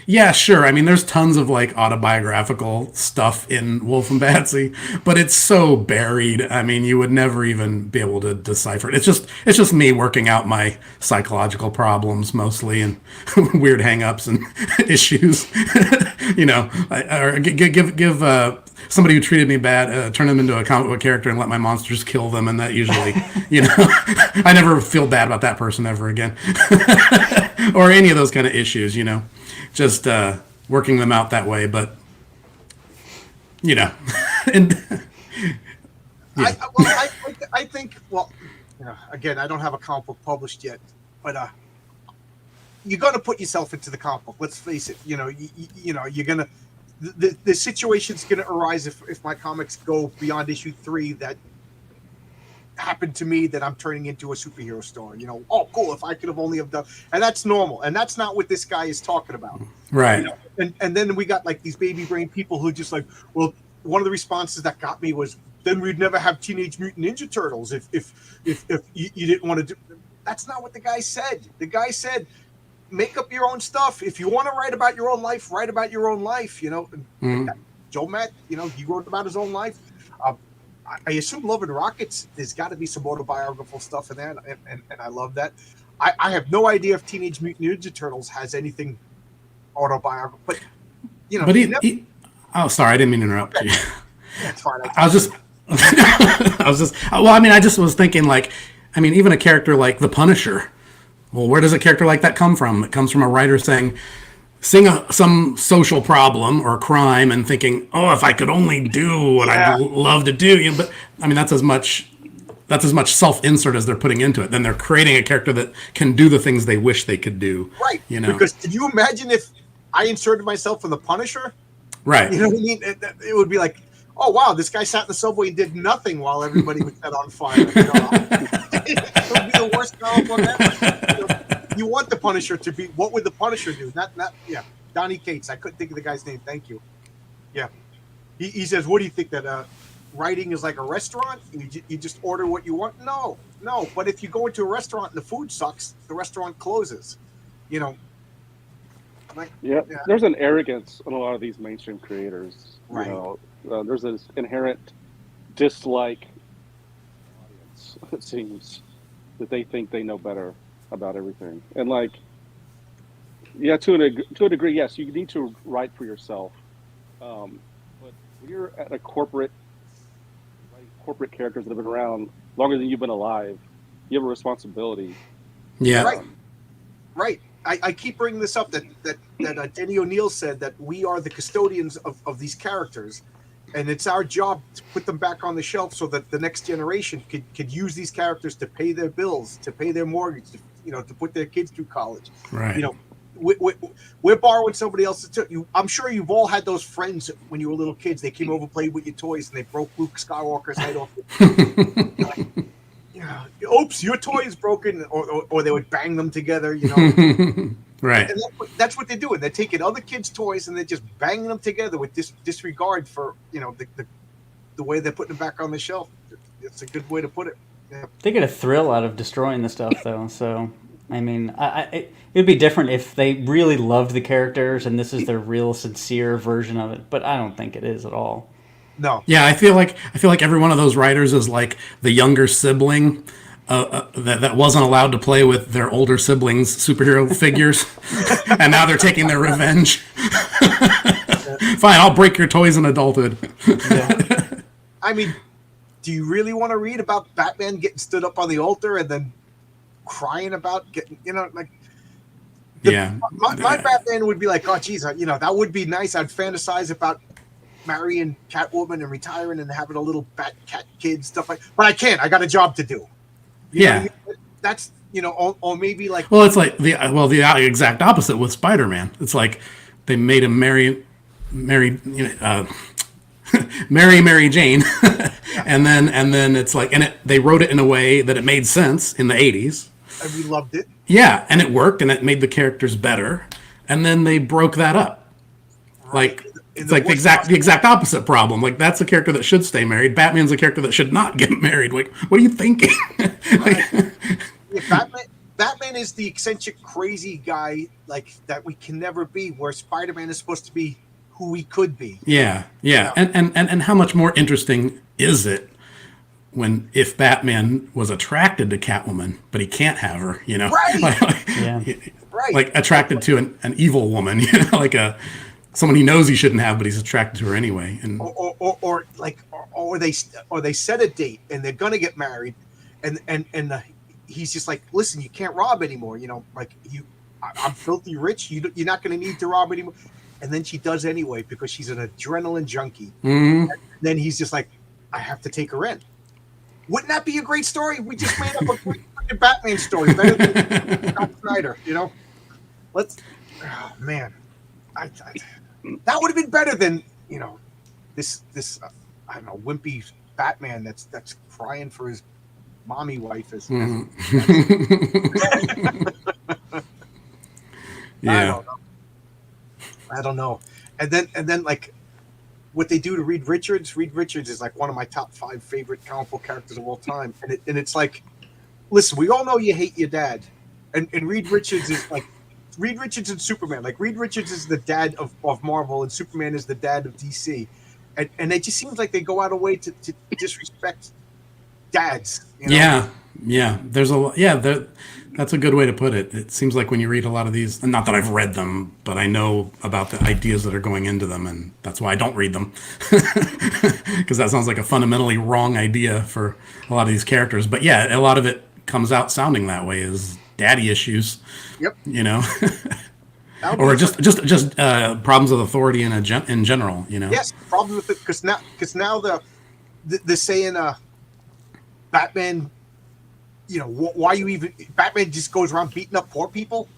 yeah, sure. I mean, there's tons of like autobiographical stuff in Wolf and Batsy, but it's so buried. I mean, you would never even be able to decipher it. It's just me working out my psychological problems mostly and weird hang-ups and issues. Or give somebody who treated me bad, turn them into a comic book character and let my monsters kill them, and that usually, I never feel bad about that person ever again, or any of those kind of issues, just working them out that way. But and yeah. I think again, I don't have a comic book published yet, but you're going to put yourself into the comic book. Let's face it. You're gonna. The situation's going to arise if my comics go beyond issue 3 that happened to me that I'm turning into a superhero store. Oh, cool, if I could have only have done, and that's normal, and that's not what this guy is talking about, right? And then we got like these baby brain people who just like, well, one of the responses that got me was, then we'd never have Teenage Mutant Ninja Turtles if you didn't want to do. That's not what the guy said. The guy said, make up your own stuff. If you want to write about your own life, write about your own life. You know, Joe Matt, you know, he wrote about his own life. I assume Love and Rockets, there's got to be some autobiographical stuff in that, and I love that. I have no idea if Teenage Mutant Ninja Turtles has anything autobiographical, but you know. But oh, sorry, I didn't mean to interrupt you. That's fine. I just was thinking, like, I mean, even a character like the Punisher. Well, where does a character like that come from? It comes from a writer seeing some social problem or crime and thinking, oh, if I could only do what I'd love to do. You know, but I mean, that's as much self-insert as they're putting into it. Then they're creating a character that can do the things they wish they could do. Right. You know? Because can you imagine if I inserted myself in the Punisher? Right. You know what I mean? It would be like, oh, wow, this guy sat in the subway and did nothing while everybody was set on fire. You know? It would be the worst comic book ever. You know, you want the Punisher to be, what would the Punisher do? Donnie Cates. I couldn't think of the guy's name. Thank you. Yeah. He says, what do you think, that writing is like a restaurant? You just order what you want? No. But if you go into a restaurant and the food sucks, the restaurant closes. You know. There's an arrogance in a lot of these mainstream creators. Right. You know, there's this inherent dislike, it seems, that they think they know better about everything. And like, yeah, to a degree, yes, you need to write for yourself. But when you're at a corporate characters that have been around longer than you've been alive, you have a responsibility. Yeah. Right. I keep bringing this up that Denny O'Neil said that we are the custodians of these characters, and it's our job to put them back on the shelf so that the next generation could use these characters to pay their bills, to pay their mortgage, to put their kids through college. Right. You know, we're borrowing somebody else's. I'm sure you've all had those friends when you were little kids. They came over, played with your toys, and they broke Luke Skywalker's head off. Oops, your toy is broken, or they would bang them together, Right. And that's what they're doing. They're taking other kids' toys and they're just banging them together with disregard for the way they're putting them back on the shelf. It's a good way to put it. Yeah. They get a thrill out of destroying the stuff, though. So, I mean, it'd be different if they really loved the characters and this is their real, sincere version of it. But I don't think it is at all. No. Yeah, I feel like every one of those writers is like the younger sibling that wasn't allowed to play with their older siblings' superhero figures, and now they're taking their revenge. Fine, I'll break your toys in adulthood. Yeah. I mean, do you really want to read about Batman getting stood up on the altar and then crying about getting, my Batman would be like, oh, geez, that would be nice. I'd fantasize about marrying Catwoman and retiring and having a little bat cat kid, stuff like, but I can't. I got a job to do. You know what I mean? That's or maybe like. Well, it's like the exact opposite with Spider-Man. It's like they made him marry Mary Jane, and then it's like, and they wrote it in a way that it made sense in the 80s. And we loved it. Yeah, and it worked, and it made the characters better, and then they broke that up. Like. It's like the exact opposite problem. Like, that's a character that should stay married. Batman's a character that should not get married. Like, what are you thinking? Batman is the eccentric, crazy guy like that we can never be. Where Spider-Man is supposed to be who he could be. Yeah. And how much more interesting is it if Batman was attracted to Catwoman, but he can't have her? Right. Like attracted to an evil woman. Like someone he knows he shouldn't have, but he's attracted to her anyway. And or they set a date and they're gonna get married, and he's just like, listen, you can't rob anymore. I'm filthy rich. You're not gonna need to rob anymore. And then she does anyway because she's an adrenaline junkie. Mm-hmm. And then he's just like, I have to take her in. Wouldn't that be a great story? We just made up a great Batman story, better than Scott Snyder. Let's. Oh man. That would have been better than this I don't know, wimpy Batman that's crying for his mommy wife. Yeah. I don't know. And then like what they do to Reed Richards. Reed Richards is like one of my top 5 favorite comic book characters of all time. And it's like, listen, we all know you hate your dad, and Reed Richards is like Reed Richards and Superman. Like Reed Richards is the dad of Marvel, and Superman is the dad of DC, and it just seems like they go out of way to disrespect dads. You know? Yeah. There's a that's a good way to put it. It seems like when you read a lot of these, and not that I've read them, but I know about the ideas that are going into them, and that's why I don't read them, because that sounds like a fundamentally wrong idea for a lot of these characters. But yeah, a lot of it comes out sounding that way, is daddy issues. Yep. You know, or just problems with authority in general. You know. Yes, problem with it because now the saying Batman. You know, why you even Batman just goes around beating up poor people.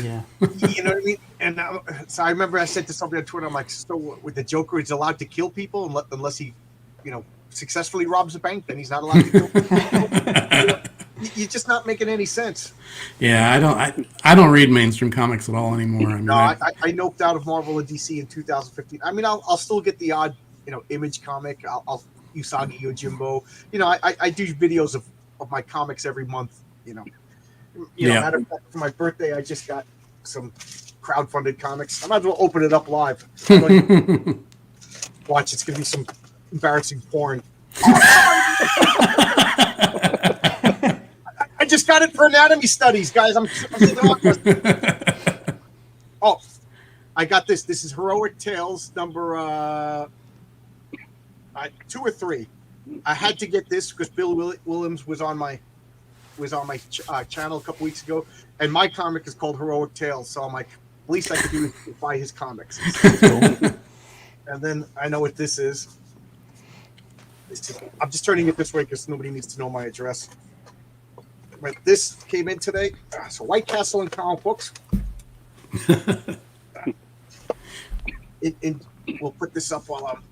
Yeah. You know what I mean? And so I remember I said to somebody on Twitter, I'm like, so with the Joker, he's allowed to kill people unless he, you know, successfully robs a bank, then he's not allowed to kill people. You know, you're just not making any sense. Yeah, I don't read mainstream comics at all anymore. I mean, No, I noped out of Marvel and DC in 2015. I mean, I'll still get the odd, you know, Image comic. I'll Usagi Yojimbo. You know, I do videos of my comics every month, you know. Matter of fact, for my birthday, I just got some crowdfunded comics. I might as well open it up live. Watch, it's gonna be some embarrassing porn. I just got it for anatomy studies, guys. I'm oh, I got this. This is Heroic Tales number 2 or 3. I had to get this because Bill Williams was on my channel a couple weeks ago, and my comic is called Heroic Tales. So I'm like, least I could do is buy his comics. And then I know what this is. I'm just turning it this way because nobody needs to know my address. But this came in today. So White Castle and comic books. We'll put this up while I'm.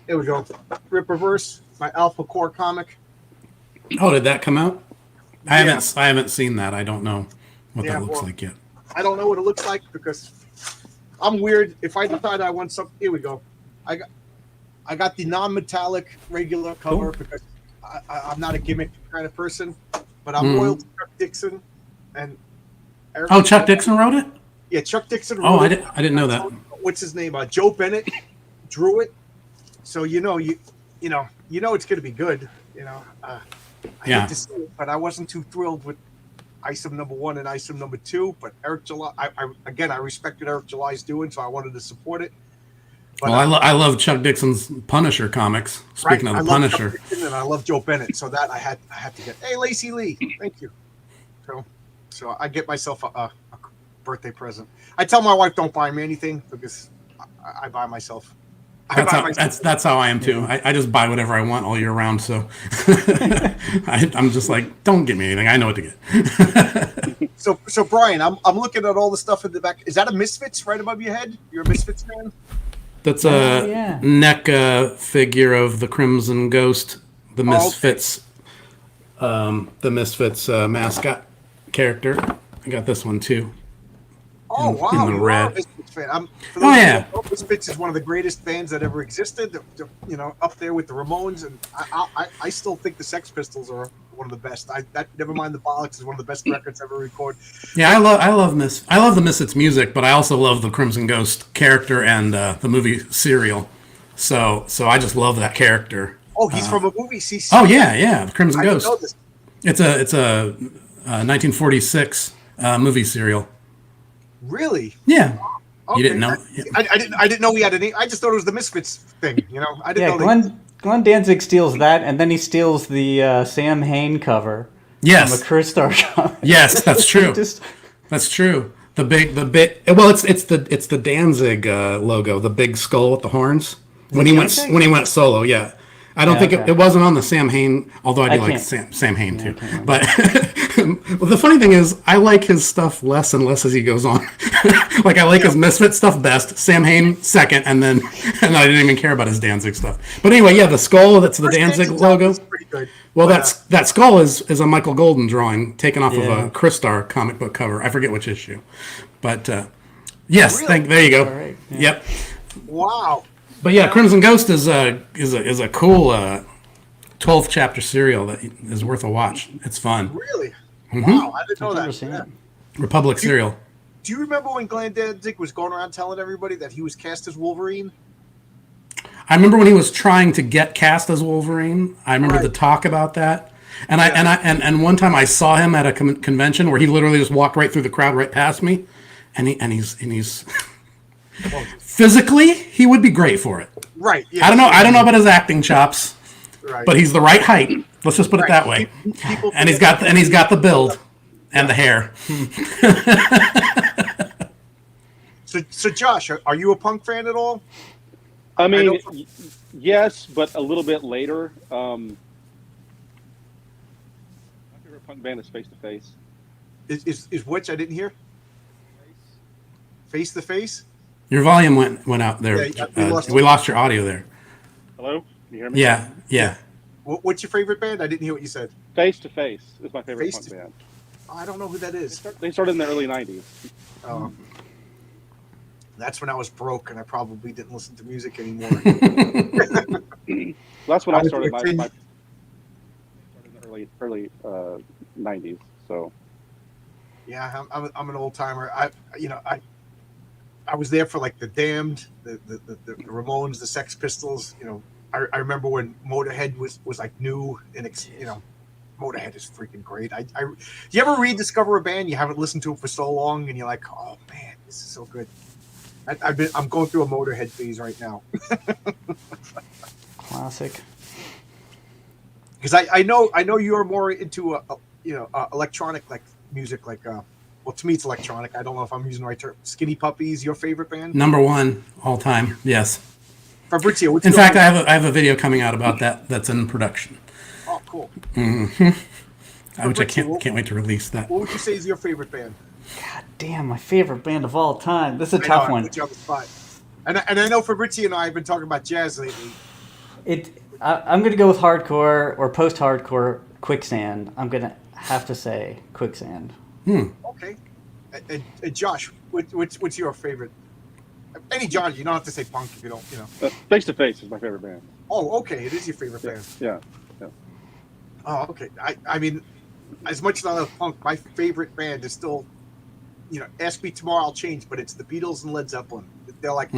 There we go. Rip Reverse, my Alpha Core comic. Oh, did that come out? I haven't seen that. I don't know what that looks like yet. I don't know what it looks like because I'm weird. If I decide I want something, here we go. I got the non-metallic regular cover because I'm not a gimmick kind of person, but I'm loyal to Chuck Dixon and Eric. Oh, Chuck Dixon wrote it? Yeah, Chuck Dixon wrote it. I didn't know that. What's his name? Joe Bennett drew it. So you know it's going to be good. You know, I hate to see it, but I wasn't too thrilled with Isom #1 and Isom #2. But Eric July, I respected Eric July's doing, so I wanted to support it. But, well, I love Chuck Dixon's Punisher comics. Speaking of the Punisher, Chuck Dixon and I love Joe Bennett, so that I had to get. Hey, Lacey Lee, thank you. So I get myself a birthday present. I tell my wife don't buy me anything because I buy myself. That's how I am too. I just buy whatever I want all year round. So I'm just like, don't get me anything. I know what to get. So Brian, I'm looking at all the stuff in the back. Is that a Misfits right above your head? You're a Misfits fan? That's a neck figure of the Crimson Ghost, the Misfits, mascot character. I got this one too. Oh wow! In the red. Misfits fan. Misfits is one of the greatest bands that ever existed. You know, up there with the Ramones, and I still think the Sex Pistols are one of the best. Never mind the Bollocks is one of the best records ever recorded. Yeah, I love the Misfits music, but I also love the Crimson Ghost character and the movie Serial. So I just love that character. Oh, he's from a movie. CC. Oh yeah, the Crimson Ghost. I didn't know this. It's a 1946 movie Serial. Really? Yeah. Okay. You didn't know? I didn't know he had any. I just thought it was the Misfits thing. You know, I didn't know. Glenn Danzig steals that, and then he steals the Sam Hain cover. Yes. From a Crystar comic. Yes, that's true. That's true. The big. Well, it's the Danzig logo, the big skull with the horns. When he went solo, yeah. I don't think it wasn't on the Sam Hain, although I do like Sam Hain too. But well, the funny thing is, I like his stuff less and less as he goes on. Like I like his Misfit stuff best, Sam Hain second, and I didn't even care about his Danzig stuff. But anyway, yeah, the skull that's the Danzig logo. Pretty good. Well, that skull is a Michael Golden drawing taken off of a Crystar comic book cover. I forget which issue, but yes, really? There you go. Right, yeah. Yep. Wow. But yeah, Crimson Ghost is a cool 12 chapter serial that is worth a watch. It's fun. Really? Wow, I didn't know I've never that. seen Yeah. it. Republic cereal. Do you remember when Glenn Danzig was going around telling everybody that he was cast as Wolverine? I remember when he was trying to get cast as Wolverine. I remember the Right. talk about that. And Yeah. and one time I saw him at a convention where he literally just walked right through the crowd right past me, and he's Well, physically he would be great for it. right. Yeah. I don't know about his acting chops, Right. but he's the right height. Let's just put it that way. People And he's got the build and the hair. So Josh, are you a punk fan at all? I mean, know- yes, but a little bit later. My favorite punk band is Face to Face. Is which I didn't hear? Face to Face? Your volume went out there. Yeah, We lost your audio there. Hello? Can you hear me? Yeah. What's your favorite band? I didn't hear what you said. Face to Face is my favorite Face punk to- band. Oh, I don't know who that is. They started in the early 90s. That's when I was broke and I probably didn't listen to music anymore. That's when I I was started like my in the early 90s. So Yeah, I'm an old timer. I was there for like the Damned, the Ramones, the Sex Pistols. I remember when Motorhead was like new and Motorhead is freaking great. You ever rediscover a band you haven't listened to it for so long and you're like, oh man, this is so good. I'm going through a Motorhead phase right now Classic. because I know you're more into electronic like music like well, to me it's electronic. I don't know if I'm using the right term. Skinny Puppies, your favorite band? Number one all time. Yes. Fabrizio, what's In your fact, favorite? I have a video coming out about that that's in production, Oh, cool. which I can't wait to release that. What would you say is your favorite band? God damn, my favorite band of all time. This is a I tough know, I one. put you on the spot. And I know Fabrizio and I have been talking about jazz lately. I'm going to go with hardcore or post-hardcore Quicksand. I'm going to have to say Quicksand. Okay. And Josh, what's your favorite? Any genre. You don't have to say punk if you don't. Face to Face is my favorite band. Oh, okay. It is your favorite band. Yeah. Oh, okay. I mean, as much as I love punk, my favorite band is still, ask me tomorrow, I'll change, but it's the Beatles and Led Zeppelin. They're like,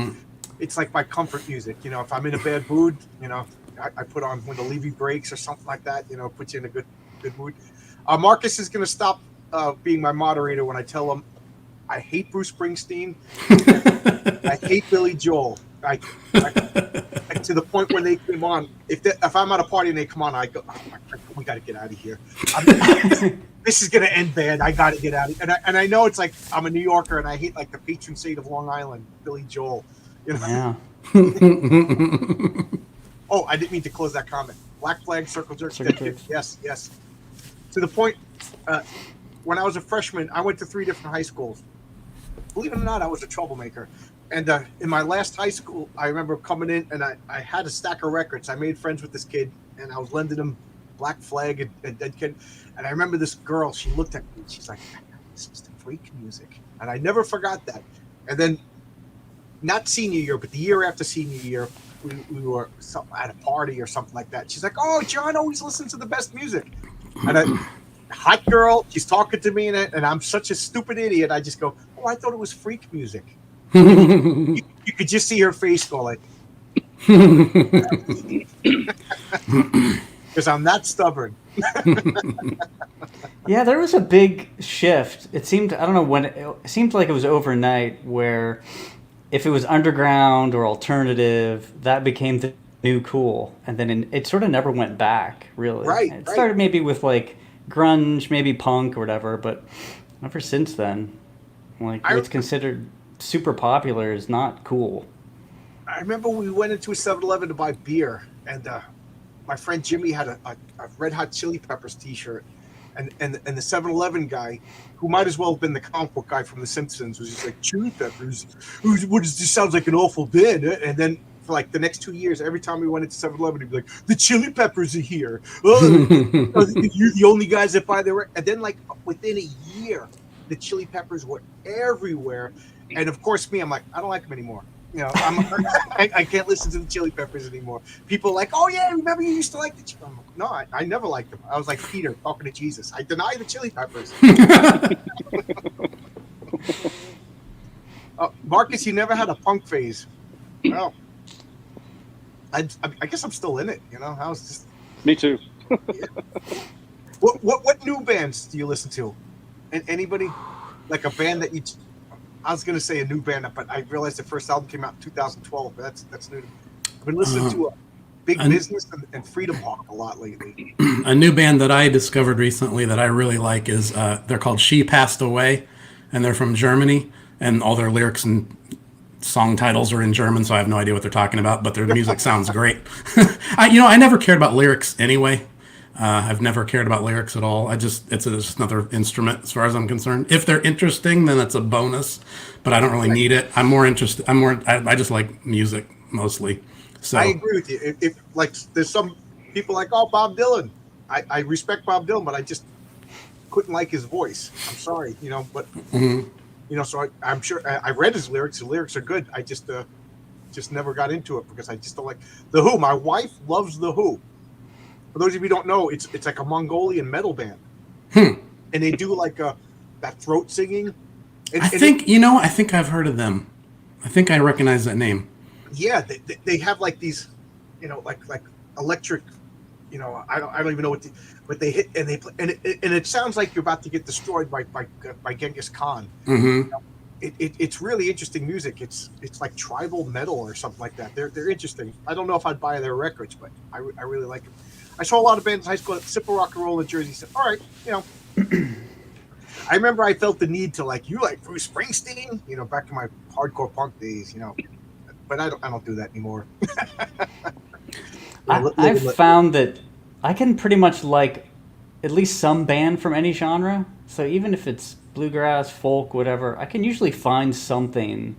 it's like my comfort music. If I'm in a bad mood, I put on When the Levee Breaks or something like that. Puts you in a good mood. Marcus is going to stop being my moderator when I tell him I hate Bruce Springsteen. I hate Billy Joel. I to the point when they came on. If I'm at a party and they come on, I go, oh my God, we got to get out of here. This is going to end bad. I got to get out of here. And I know it's like I'm a New Yorker and I hate like the patron saint of Long Island, Billy Joel. Yeah. Oh, I didn't mean to close that comment. Black Flag, Circle Jerks. Circle Jerks. Yes. To the point, when I was a freshman, I went to 3 different high schools. Believe it or not, I was a troublemaker. And in my last high school, I remember coming in and I had a stack of records. I made friends with this kid and I was lending him Black Flag and Dead Kid. And I remember this girl, she looked at me and she's like, this is the freak music. And I never forgot that. And then, not senior year, but the year after senior year, we were at a party or something like that. She's like, oh, John always listens to the best music. And hot girl, she's talking to me and I'm such a stupid idiot. I just go, oh, I thought it was freak music. You could just see her face go like, because I'm that stubborn. Yeah, there was a big shift. It seemed, I don't know when, it seemed like it was overnight where if it was underground or alternative, that became the new cool. And then it sort of never went back, really. Right. It started maybe with like grunge, maybe punk or whatever, but ever since then, like what's considered super popular is not cool. I remember we went into a 7-Eleven to buy beer, and my friend Jimmy had a Red Hot Chili Peppers T-shirt, and the 7-Eleven guy, who might as well have been the comic book guy from The Simpsons, was just like, Chili Peppers? What is this? Sounds like an awful band. And then for like the next 2 years, every time we went into 7-Eleven, he'd be like, the Chili Peppers are here. Oh, you're the only guys that buy their. And then like within a year, the Chili Peppers were everywhere. And of course, me, I'm like, I don't like them anymore. You know, I can't listen to the Chili Peppers anymore. People are like, oh yeah, remember you used to like the Chili Peppers? No, I never liked them. I was like Peter talking to Jesus. I deny the Chili Peppers. Marcus, you never had a punk phase. Well, I guess I'm still in it. You know, I was just. Me too. Yeah. What new bands do you listen to? And anybody like a band that you? I was gonna say a new band, but I realized the first album came out in 2012. But that's new. I've been listening to Big Business and Freedom Hawk a lot lately. A new band that I discovered recently that I really like is they're called She Passed Away, and they're from Germany, and all their lyrics and song titles are in German, so I have no idea what they're talking about, but their music sounds great. I never cared about lyrics anyway. I've never cared about lyrics at all. It's just another instrument as far as I'm concerned. If they're interesting, then it's a bonus, but I don't really need it. I just like music mostly. So I agree with you. If like there's some people like, oh, Bob Dylan. I respect Bob Dylan, but I just couldn't like his voice. I'm sorry, but so I'm sure I read his lyrics. The lyrics are good. I just never got into it because I just don't like the Who. My wife loves the Who. For those of you who don't know, it's like a Mongolian metal band, and they do like that throat singing. I think I've heard of them. I think I recognize that name. Yeah, they have like these, like electric, I don't even know what they hit, and they play, and it sounds like you're about to get destroyed by Genghis Khan. Mm-hmm. It's really interesting music. It's like tribal metal or something like that. They're interesting. I don't know if I'd buy their records, but I really like them. I saw a lot of bands in high school at Sipper Rock and Roll in Jersey. Said, all right, I remember I felt the need to you like Bruce Springsteen, back in my hardcore punk days, but I don't do that anymore. I've found that I can pretty much like at least some band from any genre. So even if it's bluegrass, folk, whatever, I can usually find something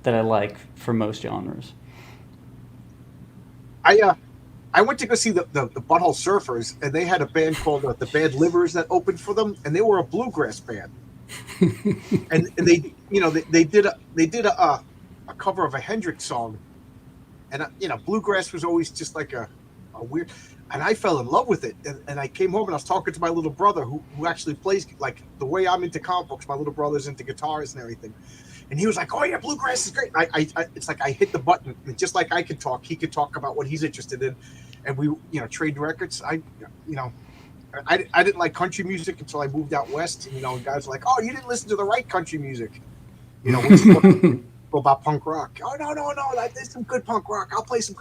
that I like for most genres. I went to go see the Butthole Surfers, and they had a band called the Bad Livers that opened for them, and they were a bluegrass band. and they did a cover of a Hendrix song, and bluegrass was always just like a weird, and I fell in love with it. And I came home and I was talking to my little brother who actually plays, like the way I'm into comic books, my little brother's into guitars and everything. And he was like, "Oh yeah, bluegrass is great." It's like I hit the button, and just like I could talk, he could talk about what he's interested in, and we trade records. I didn't like country music until I moved out west. And, guys were like, "Oh, you didn't listen to the right country music," which is about punk rock. Oh no, there's some good punk rock. I'll play some.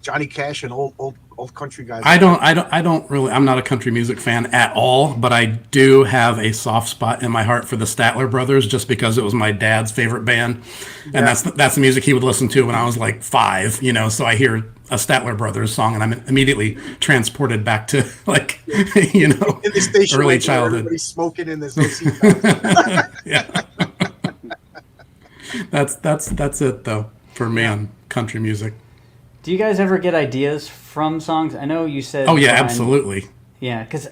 Johnny Cash and old country guys. I don't really. I'm not a country music fan at all, but I do have a soft spot in my heart for the Statler Brothers, just because it was my dad's favorite band, and that's the music he would listen to when I was like 5. So I hear a Statler Brothers song, and I'm immediately transported back to in the station early childhood. Everybody's smoking and there's no seatbelt. Yeah, that's it though for me on country music. Do you guys ever get ideas from songs? I know you said... Oh, yeah, absolutely. Yeah, because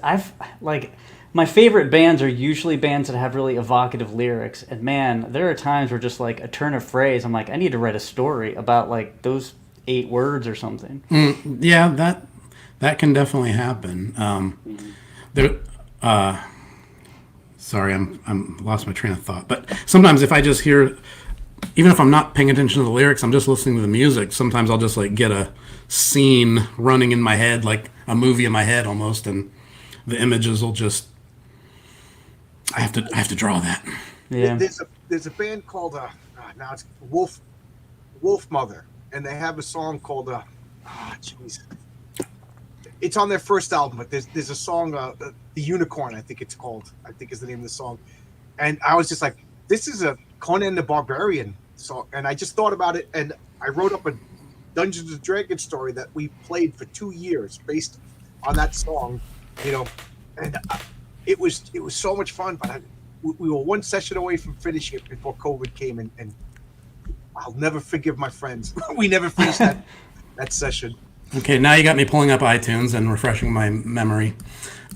my favorite bands are usually bands that have really evocative lyrics. And man, there are times where just like a turn of phrase, I'm like, I need to write a story about like those 8 words or something. Yeah, that can definitely happen. Sorry, I'm lost my train of thought. But sometimes if I just hear... Even if I'm not paying attention to the lyrics, I'm just listening to the music. Sometimes I'll just get a scene running in my head, like a movie in my head almost, and the images will just. I have to draw that. Yeah. There's a band called now it's Wolf Mother, and they have a song called jeez. It's on their first album, but there's a song The Unicorn, I think it's called. I think is the name of the song, and I was just like, this is a Conan the Barbarian song, and I just thought about it, and I wrote up a Dungeons and Dragons story that we played for 2 years based on that song, and it was so much fun. But we were one session away from finishing it before COVID came, and I'll never forgive my friends. We never finished that session. Okay, now you got me pulling up iTunes and refreshing my memory.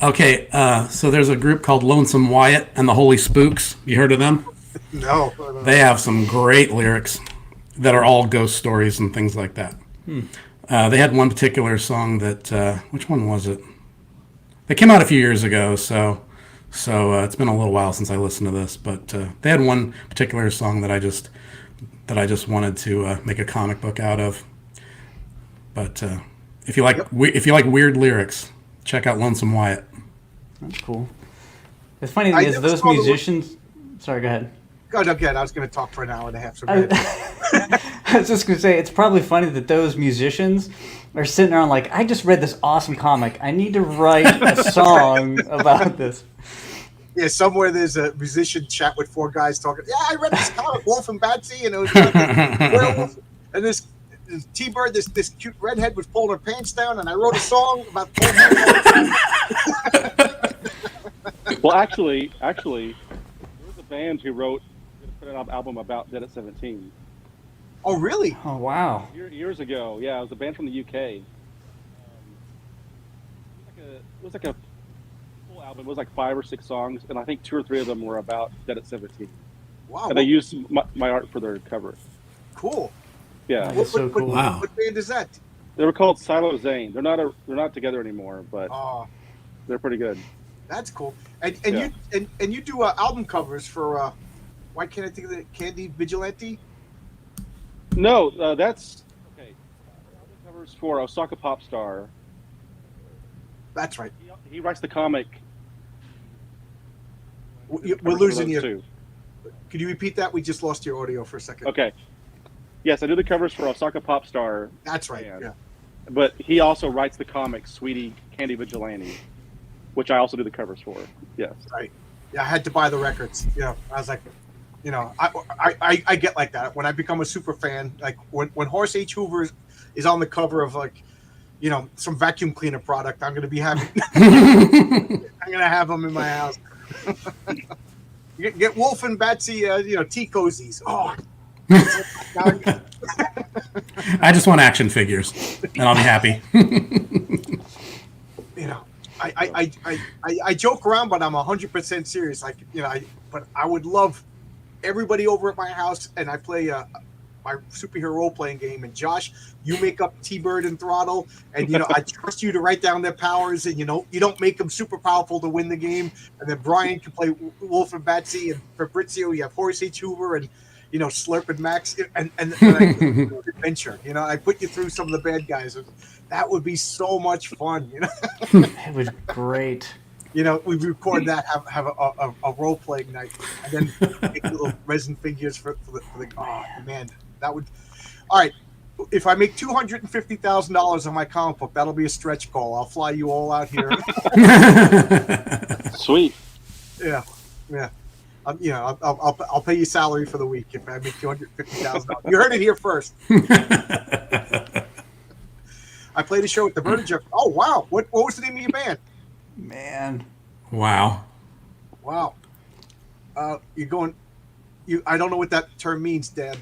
Okay, so there's a group called Lonesome Wyatt and the Holy Spooks. You heard of them? No, I don't know. They have some great lyrics that are all ghost stories and things like that. They had one particular song that, which one was it? It came out a few years ago, so it's been a little while since I listened to this. But they had one particular song that I just wanted to make a comic book out of. But if you like weird lyrics, check out Lonesome Wyatt. That's cool. The funny thing is, those musicians. Sorry, go ahead. Go again. I was going to talk for an hour and a half. So I was just going to say, it's probably funny that those musicians are sitting around like, I just read this awesome comic. I need to write a song about this. Yeah, somewhere there's a musician chat with four guys talking. Yeah, I read this comic, Wolf and Batsy, and it was like a werewolf. And this T-Bird, this cute redhead was pulling her pants down, and I wrote a song about pulling her pants down. Well, actually, there was a band who put an album about Dead at 17. Oh, really? Oh, wow. Years ago, yeah, it was a band from the UK. It was like a full album. It was like 5 or 6 songs, and I think 2 or 3 of them were about Dead at 17. Wow. And they used my art for their cover. Cool. Yeah. That's so cool. Wow. What band is that? They were called Silo Zane. They're not together anymore, but they're pretty good. That's cool. And you do album covers for why can't I think of it? Candy Vigilante? No, that's okay. Album covers for Osaka Pop Star. That's right. He writes the comic. We're losing you. Too. Could you repeat that? We just lost your audio for a second. Okay. Yes, I do the covers for Osaka Pop Star. That's right. Band. Yeah. But he also writes the comic Sweetie Candy Vigilante, which I also do the covers for. Yes. Right. Yeah, I had to buy the records. I was like, I get like that when I become a super fan. Like when Horace H. Hoover is on the cover of some vacuum cleaner product, I'm going to be having. I'm going to have them in my house. Get Wolf and Batsy, tea cozies. Oh. I just want action figures, and I'll be happy. I joke around, but I'm 100% serious. But I would love everybody over at my house, and I play my superhero role-playing game. And Josh, you make up T-Bird and Throttle, and I trust you to write down their powers, and you don't make them super powerful to win the game. And then Bryan can play Wolf and Batsy, and Fabrizio, you have Horace H. Hoover, and Slurp and Max, and adventure. I put you through some of the bad guys. That would be so much fun. It was great. We record that, have a role playing night, and then make little resin figures for the. Oh man, that would. All right, if I make $250,000 on my comic book, that'll be a stretch goal. I'll fly you all out here. Sweet. Yeah. I'll pay you salary for the week if I make $250,000. You heard it here first. I played a show at the Vertige. Oh wow! What was the name of your band? Man. Wow. You're going. I don't know what that term means, Dan.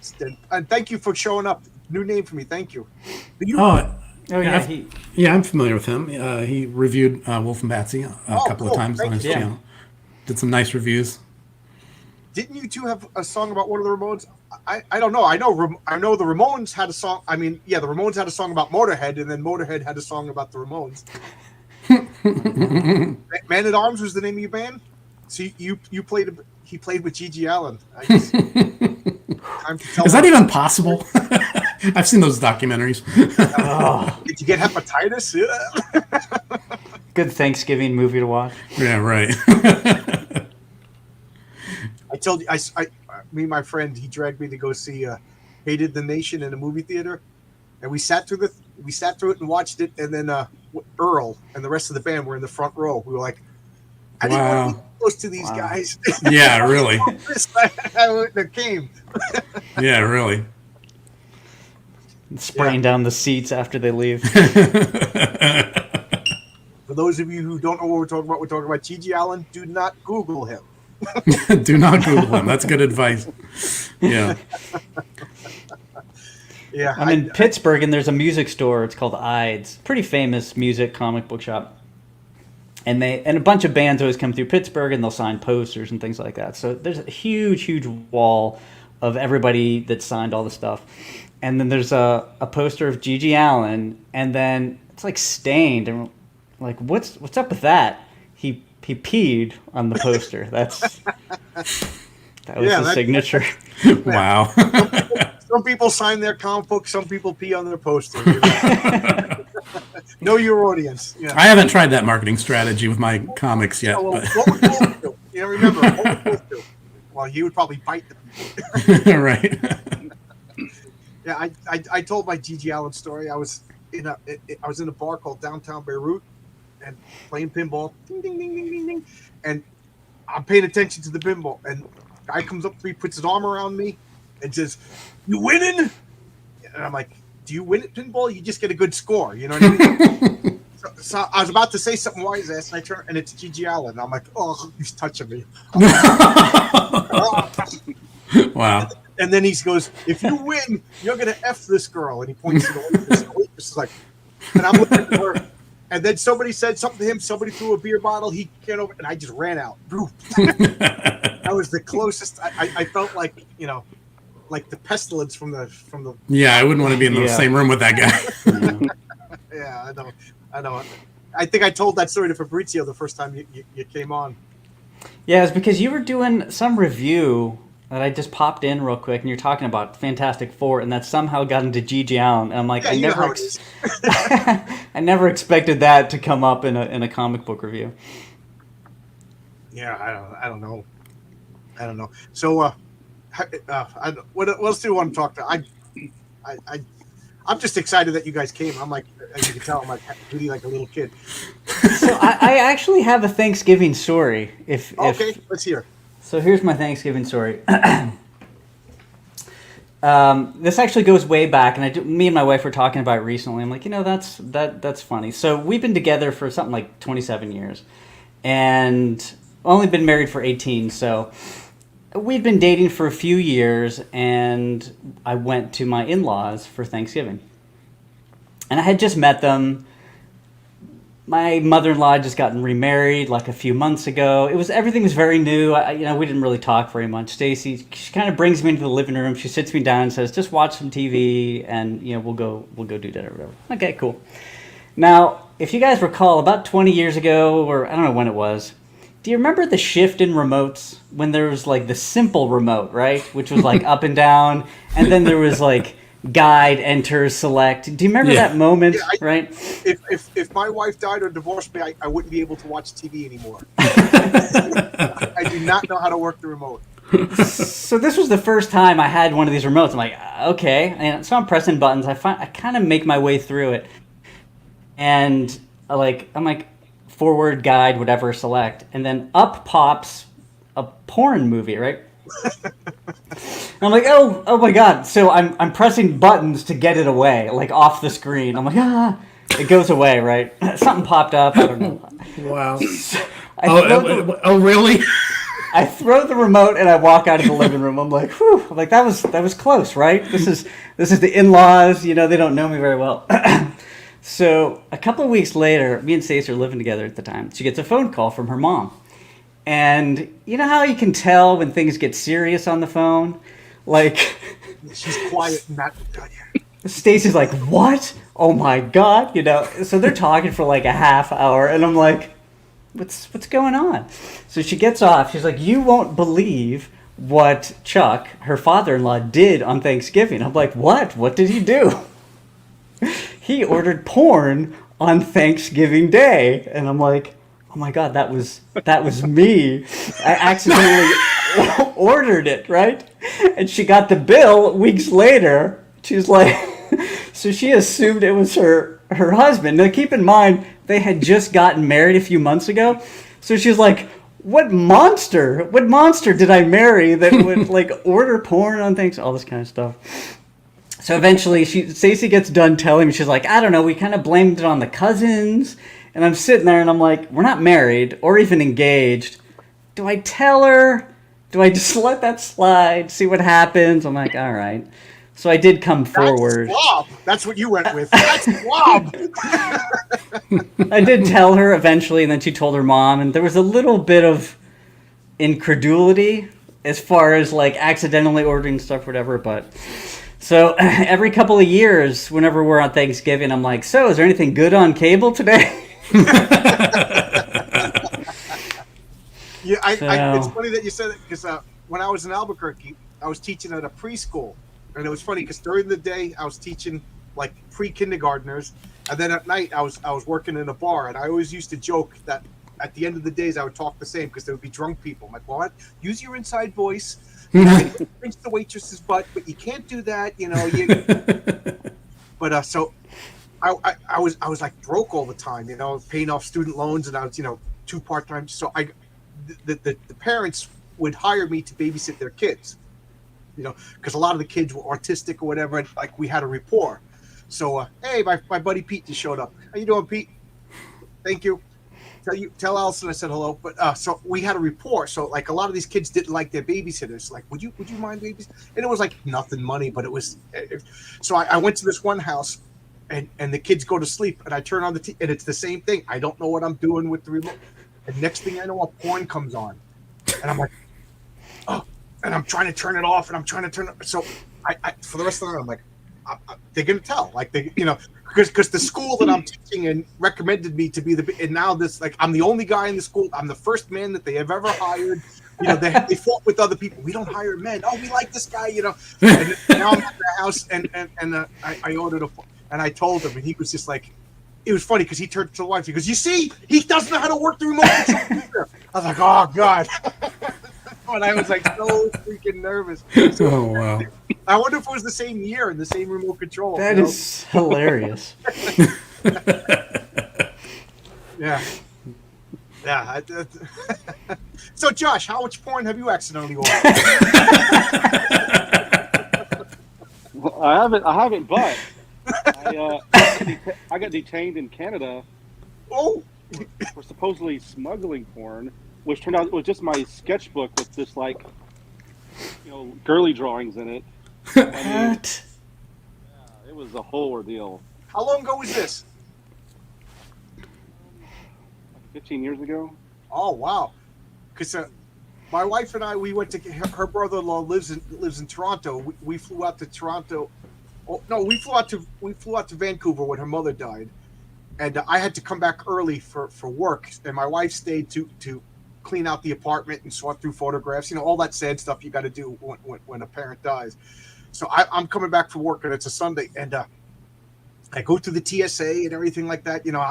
And thank you for showing up. New name for me. Thank you. Yeah, I'm familiar with him. He reviewed Wolf and Batsy a couple of times on his channel. Did some nice reviews. Didn't you two have a song about one of the Ramones? I don't know. I know the Ramones had a song. I mean, yeah, the Ramones had a song about Motorhead, and then Motorhead had a song about the Ramones. Man at Arms was the name of your band. So you played. He played with Gigi Allen. Is that even possible? I've seen those documentaries. Did you get hepatitis? Good Thanksgiving movie to watch. Yeah, right. I told you, me and my friend, he dragged me to go see Hated the Nation in a movie theater, and we sat through it and watched it, and then Earl and the rest of the band were in the front row. We were like, I didn't want to be close to these guys. Yeah, really. I wouldn't have came. Yeah, really. Spraying down the seats after they leave. For those of you who don't know what we're talking about Gigi Allen. Do not Google him. Do not Google him. That's good advice. Yeah. Yeah. I'm in Pittsburgh, and there's a music store. It's called Aeillo. Pretty famous music comic book shop. And a bunch of bands always come through Pittsburgh, and they'll sign posters and things like that. So there's a huge wall of everybody that signed all the stuff. And then there's a poster of Gigi Allen, and then it's like stained. And we're like, what's up with that? He peed on the poster. That was the signature. Wow. Some people sign their comic book. Some people pee on their poster. Know your audience. Yeah. I haven't tried that marketing strategy with my comics yet. Well, But. what would Wolf do? Remember, what would Wolf do? Well, he would probably bite the people. Right. Yeah, I told my Gigi Allen story. I was in a bar called Downtown Beirut and playing pinball. Ding, ding, ding, ding, ding, ding. And I'm paying attention to the pinball. And guy comes up to me, puts his arm around me, and says, "You winning?" And I'm like, "Do you win at pinball? You just get a good score." You know what I mean? So I was about to say something wise ass, and I turn, and it's Gigi Allen. And I'm like, "Oh, he's touching me." Wow. And then he goes, "If you win, you're gonna F this girl." And he points to the waitress. The waitress is like, and I'm looking at her. And then somebody said something to him. Somebody threw a beer bottle. He came over, and I just ran out. That was the closest. I felt like, like the pestilence from the. Yeah, I wouldn't want to be in the same room with that guy. Yeah, I know. I think I told that story to Fabrizio the first time you came on. Yeah, it's because you were doing some review that I just popped in real quick, and you're talking about Fantastic Four, and that somehow got into Gigi Allen. And I'm like, I never expected that to come up in a comic book review. Yeah, I don't know. So, what else do you want to talk to? I'm just excited that you guys came. I'm like, as you can tell, I'm like really like a little kid. So I actually have a Thanksgiving story. Okay, let's hear. So here's my Thanksgiving story. This actually goes way back, and me and my wife were talking about it recently. I'm like, that's funny. So we've been together for something like 27 years, and only been married for 18. So we'd been dating for a few years, and I went to my in-laws for Thanksgiving, and I had just met them. My mother-in-law had just gotten remarried like a few months ago. Everything was very new. We didn't really talk very much. Stacy, she kind of brings me into the living room. She sits me down and says, "Just watch some TV, and we'll go do that or whatever." Okay, cool. Now, if you guys recall, about 20 years ago, or I don't know when it was, do you remember the shift in remotes when there was like the simple remote, right, which was like up and down, and then there was like guide, enter, select. Do you remember that moment? Yeah, right? If my wife died or divorced me, I wouldn't be able to watch TV anymore. I do not know how to work the remote. So this was the first time I had one of these remotes. I'm like, okay, and so I'm pressing buttons. I kind of make my way through it, and I'm like forward, guide, whatever, select, and then up pops a porn movie, right? I'm like, oh my god! So I'm pressing buttons to get it away, like off the screen. I'm like, it goes away, right? Something popped up. I don't know. Wow. So really? I throw the remote and I walk out of the living room. I'm like, whew! I'm like, that was close, right? This is the in-laws. They don't know me very well. So a couple of weeks later, me and Stacey are living together at the time. She gets a phone call from her mom. And you know how you can tell when things get serious on the phone? Like, she's quiet and not. Stacy's like, "What? Oh my god!" So they're talking for like a half hour, and I'm like, "What's going on?" So she gets off. She's like, "You won't believe what Chuck, her father-in-law, did on Thanksgiving." I'm like, "What? What did he do?" He ordered porn on Thanksgiving Day, and I'm like, "Oh my god, that was me. I accidentally ordered it, right?" And she got the bill weeks later. She's like, so she assumed it was her husband. Now keep in mind, they had just gotten married a few months ago. So she's like, what monster did I marry that would like order porn on things, all this kind of stuff. So eventually Stacey gets done telling me, she's like, I don't know, we kind of blamed it on the cousins. And I'm sitting there and I'm like, we're not married or even engaged. Do I tell her? Do I just let that slide, see what happens? I'm like, all right. So I did come That's forward. slob. That's what you went with. That's slob. I did tell her eventually, and then she told her mom, and there was a little bit of incredulity as far as like accidentally ordering stuff, whatever. But so every couple of years, whenever we're on Thanksgiving, I'm like, "So, is there anything good on cable today?" Yeah, it's funny that you said it because when I was in Albuquerque, I was teaching at a preschool, and it was funny because during the day I was teaching like pre-kindergartners, and then at night I was working in a bar, and I always used to joke that at the end of the days I would talk the same because there would be drunk people. I'm like, well, use your inside voice, pinch the waitress's butt, but you can't do that, you know. But so I was like broke all the time, you know, paying off student loans, and I was, you know, 2 part-time. So the parents would hire me to babysit their kids, you know, because a lot of the kids were autistic or whatever, and like we had a rapport. So hey, my buddy Pete just showed up. How you doing, Pete? Thank you. Tell Allison I said hello. But so we had a rapport. So like a lot of these kids didn't like their babysitters. Like, would you mind babysitting? And it was like nothing money, but it was. So I went to this one house, and the kids go to sleep, and I turn on the TV, and it's the same thing. I don't know what I'm doing with the remote. And next thing I know, a porn comes on, and I'm like, oh, and I'm trying to turn it off, and I'm trying to turn it. So I for the rest of the night, I'm like, they're gonna tell, like they, you know, because the school that I'm teaching in recommended me to be and now this, like, I'm the only guy in the school. I'm the first man that they have ever hired. You know, they fought with other people. We don't hire men. Oh, we like this guy, you know. And now I'm at the house, and I ordered and I told him, and he was just like. It was funny because he turned to the wife. He goes, "You see, he doesn't know how to work the remote control either." I was like, "Oh God!" And I was like so freaking nervous. So, Oh wow! I wonder if it was the same year and the same remote control. That is hilarious. Yeah. So, Josh, how much porn have you accidentally ordered? Well, I haven't, but I got detained in Canada Oh, for supposedly smuggling porn, which turned out it was just my sketchbook with this, like, you know, girly drawings in it. What? It was a whole ordeal. how long ago was this? 15 years ago. Oh wow! Because my wife and I, we went to her brother-in-law lives in Toronto. We flew out to Toronto. Oh, no, we flew out to Vancouver when her mother died, and I had to come back early for work. And my wife stayed to clean out the apartment and sort through photographs. You know, all that sad stuff you got to do when a parent dies. So I'm coming back from work, and it's a Sunday, and I go through the TSA and everything like that. You know,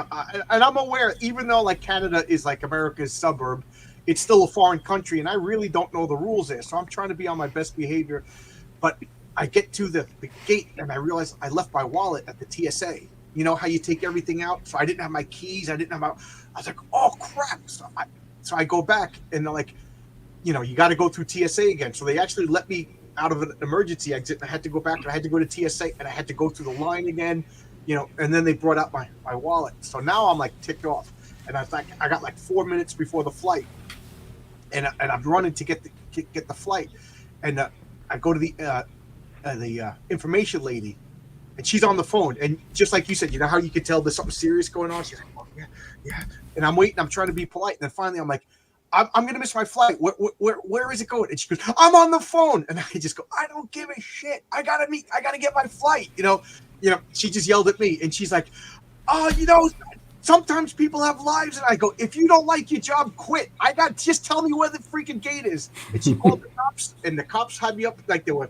and I'm aware, even though like Canada is like America's suburb, it's still a foreign country, and I really don't know the rules there. So I'm trying to be on my best behavior, but I get to the gate, and I realize I left my wallet at the TSA. You know how you take everything out? So I didn't have my keys. I was like, oh, crap. So I go back, and they're like, you know, you got to go through TSA again. So they actually let me out of an emergency exit, and I had to go back, and I had to go to TSA, and I had to go through the line again, you know, and then they brought out my wallet. So now I'm like ticked off. And I was like, I got like 4 minutes before the flight, and I'm running to get the flight. And I go to the information lady, and she's on the phone, and just like you said, you know how you could tell there's something serious going on. She's like, oh, yeah, and I'm waiting. I'm trying to be polite, and then finally I'm like, I'm gonna miss my flight. Where is it going? And she goes, I'm on the phone, and I just go, I don't give a shit. I gotta get my flight. You know. She just yelled at me, and she's like, oh, you know, sometimes people have lives. And I go, if you don't like your job, quit. Just tell me where the freaking gate is. And she called the cops, and the cops had me up like they were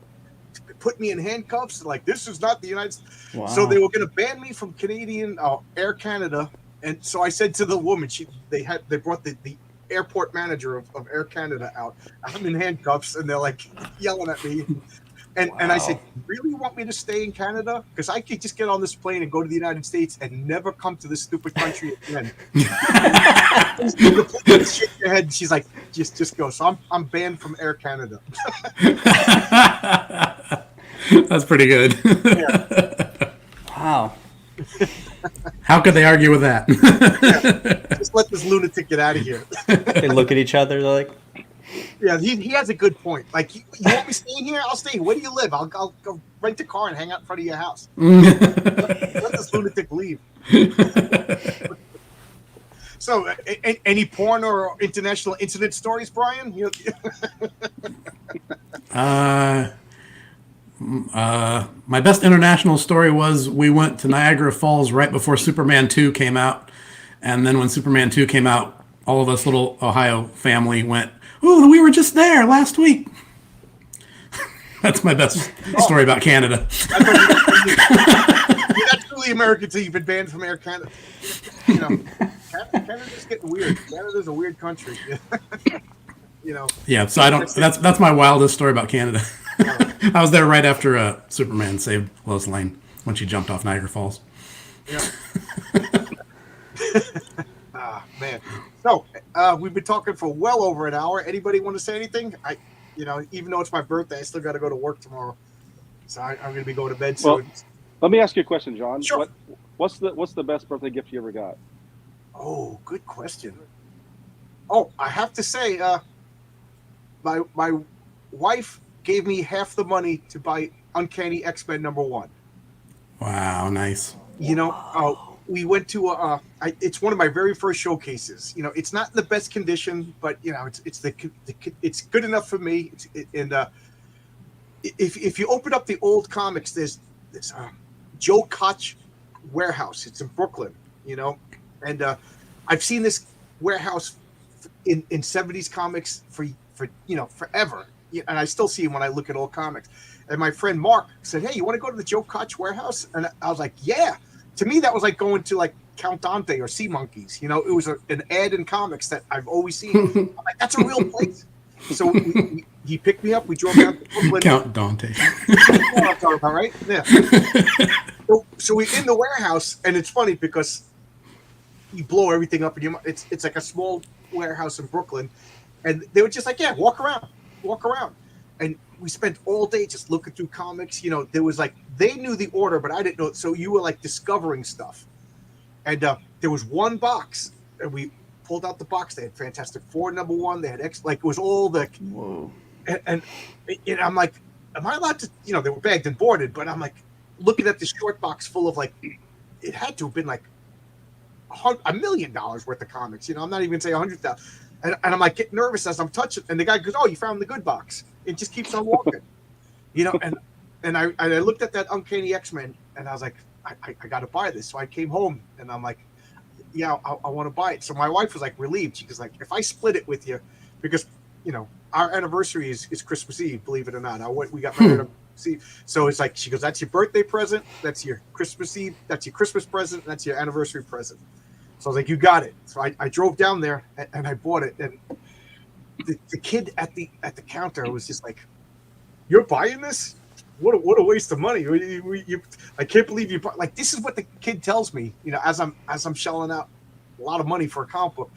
put me in handcuffs. Like, this is not the United States. Wow. So they were going to ban me from Canadian Air Canada. And so I said to the woman, they brought the airport manager of Air Canada out. I'm in handcuffs, and they're like yelling at me. And I said, you really want me to stay in Canada? Because I could just get on this plane and go to the United States and never come to this stupid country again. Shake your head. She's like, just go. So I'm banned from Air Canada. That's pretty good. Yeah. Wow. How could they argue with that? Yeah. Just let this lunatic get out of here. They look at each other, they're like, Yeah, he has a good point. Like, you want me staying here? I'll stay here. Where do you live? I'll go rent a car and hang out in front of your house. Let this lunatic leave. So, any porn or international incident stories, Brian? My best international story was we went to Niagara Falls right before Superman 2 came out. And then when Superman 2 came out, all of us little Ohio family went, "Ooh, we were just there last week." That's my best story about Canada. You're not truly American until you've been banned from Air Canada. Canada's getting weird. Canada's a weird country. Yeah, so I don't. That's my wildest story about Canada. I was there right after Superman saved Lois Lane when she jumped off Niagara Falls. Yeah. Man. So we've been talking for well over an hour. Anybody want to say anything? Even though it's my birthday, I still got to go to work tomorrow, so I'm going to be going to bed soon. Well, let me ask you a question, John. Sure. What's the best birthday gift you ever got? Oh, good question. Oh, I have to say, my wife gave me half the money to buy Uncanny X-Men #1. Wow, nice. We went to it's one of my very first showcases. It's not in the best condition, but it's good enough for me. If you open up the old comics, there's this Joe Koch warehouse. It's in Brooklyn, and I've seen this warehouse in 70s comics for forever, and I still see him when I look at old comics. And my friend Mark said, "Hey, you want to go to the Joe Koch warehouse?" And I was like, "Yeah." To me, that was like going to like Count Dante or Sea Monkeys. It was an ad in comics that I've always seen. I'm like, that's a real place. So he picked me up. We drove down to Brooklyn. Count Dante. You know what I'm talking about, right? Yeah. So we're in the warehouse, and it's funny because you blow everything up, and it's like a small warehouse in Brooklyn, and they were just like, "Yeah, walk around," and we spent all day just looking through comics. There was like, they knew the order, but I didn't know. So you were like discovering stuff. And there was one box, and we pulled out the box. They had Fantastic Four #1. They had X, like it was all the. Whoa. And I'm like, am I allowed to? They were bagged and boarded, but I'm like looking at this short box full of like, it had to have been like $1 million worth of comics. I'm not even saying 100,000. And I'm like getting nervous as I'm touching, and the guy goes, "Oh, you found the good box." It just keeps on walking, And I looked at that Uncanny X-Men, and I was like, I got to buy this. So I came home, and I'm like, yeah, I want to buy it. So my wife was like relieved. She was like, if I split it with you, because our anniversary is Christmas Eve, believe it or not. We got married on Christmas Eve. So it's like, she goes, that's your birthday present, that's your Christmas Eve, that's your Christmas present, that's your anniversary present. So I was like, you got it. So I drove down there and I bought it. And the kid at the counter was just like, "You're buying this? What a waste of money! I can't believe you bought." Like, this is what the kid tells me, as I'm shelling out a lot of money for a comic book.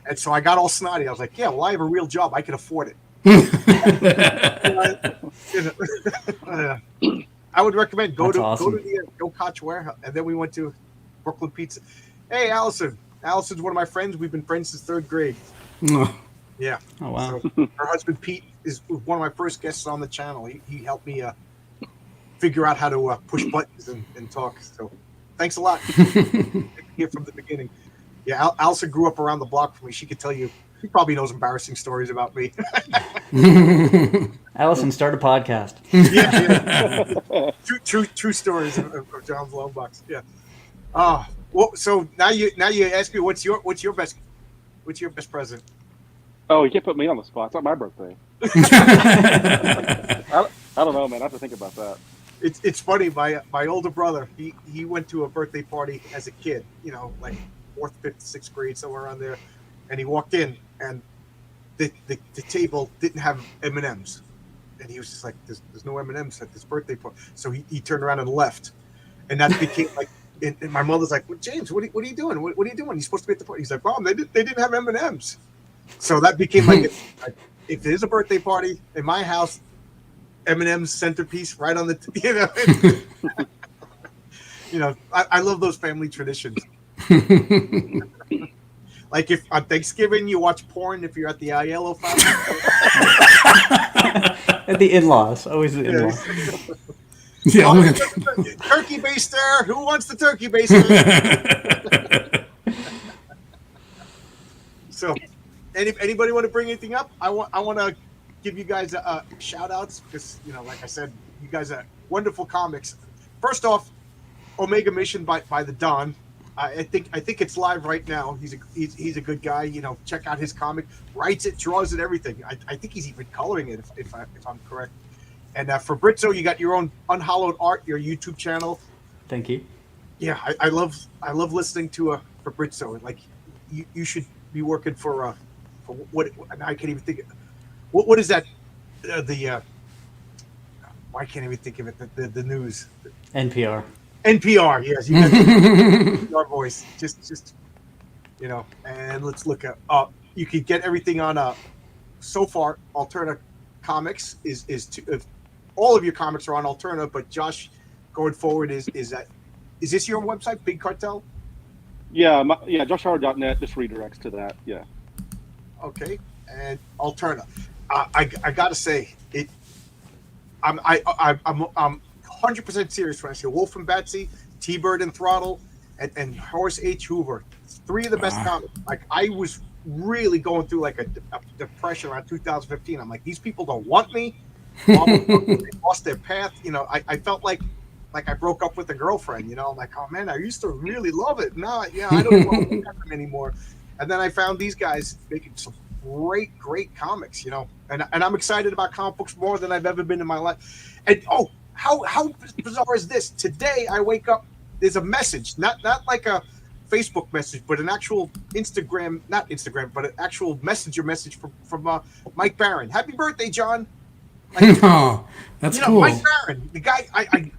And so I got all snotty. I was like, "Yeah, well, I have a real job. I can afford it." I would recommend go to the Joe Koch warehouse. And then we went to Brooklyn Pizza. Hey, Allison. Allison's one of my friends. We've been friends since 3rd grade. Oh. Yeah. Oh, wow. So her husband Pete is one of my first guests on the channel. He helped me figure out how to push buttons and talk. So thanks a lot. Here from the beginning. Yeah, Allison grew up around the block from me. She could tell you. She probably knows embarrassing stories about me. Allison, start a podcast. Yeah. True stories of John's Long Box. Yeah. Well, so now you ask me what's your best present? Oh, you can't put me on the spot. It's not my birthday. I don't know, man. I have to think about that. It's funny. My older brother, he went to a birthday party as a kid. Like 4th, 5th, 6th grade, somewhere around there, and he walked in, and the table didn't have M&Ms, and he was just like, "There's no M&Ms at this birthday party." So he turned around and left, and that became like. And my mother's like, "Well, James, what are you doing? What are you doing? You're supposed to be at the party." He's like, "Mom, they didn't have M&Ms." So that became like, if there's a birthday party in my house, M&M's centerpiece right on the, I love those family traditions. Like if on Thanksgiving you watch porn if you're at the Aeillo family. At the in-laws, always the in-laws. Yeah, Oh, only- turkey baster. Who wants the turkey baster? So, anybody want to bring anything up? I want to give you guys shout outs because like I said, you guys are wonderful comics. First off, Omega Mission by the Don. I think it's live right now. He's a good guy. Check out his comic. Writes it, draws it, everything. I think he's even coloring it if I'm correct. And Fabrizio, you got your own Unhallowed Art, your YouTube channel. Thank you. Yeah, I love listening to Fabrizio. Like you should be working for what I can't even think of what is that why can't I even think of it the news NPR. NPR, yes, you got NPR voice. Just and let's look at you can get everything on so far Alterna Comics is all of your comics are on Alterna, but Josh going forward is this your website, Big Cartel? Yeah, joshhoward.net just redirects to that. Yeah. Okay, and Alterna. I gotta say it. I'm 100% serious when I say Wolf and Batsy, T-Bird and Throttle, and Horace H. Hoover. 3 of the best comics. Like I was really going through like a depression around 2015. I'm like, these people don't want me. They lost their path. I felt like I broke up with a girlfriend. I'm like, oh man, I used to really love it. No, I don't want to look at them anymore. And then I found these guys making some great comics. And I'm excited about comic books more than I've ever been in my life. And how bizarre is this? Today I wake up, there's a message, not like a Facebook message, but an actual not Instagram, but an actual messenger message from Mike Barron. Happy birthday, John. Like, oh, that's cool. Mike Barron, the guy, I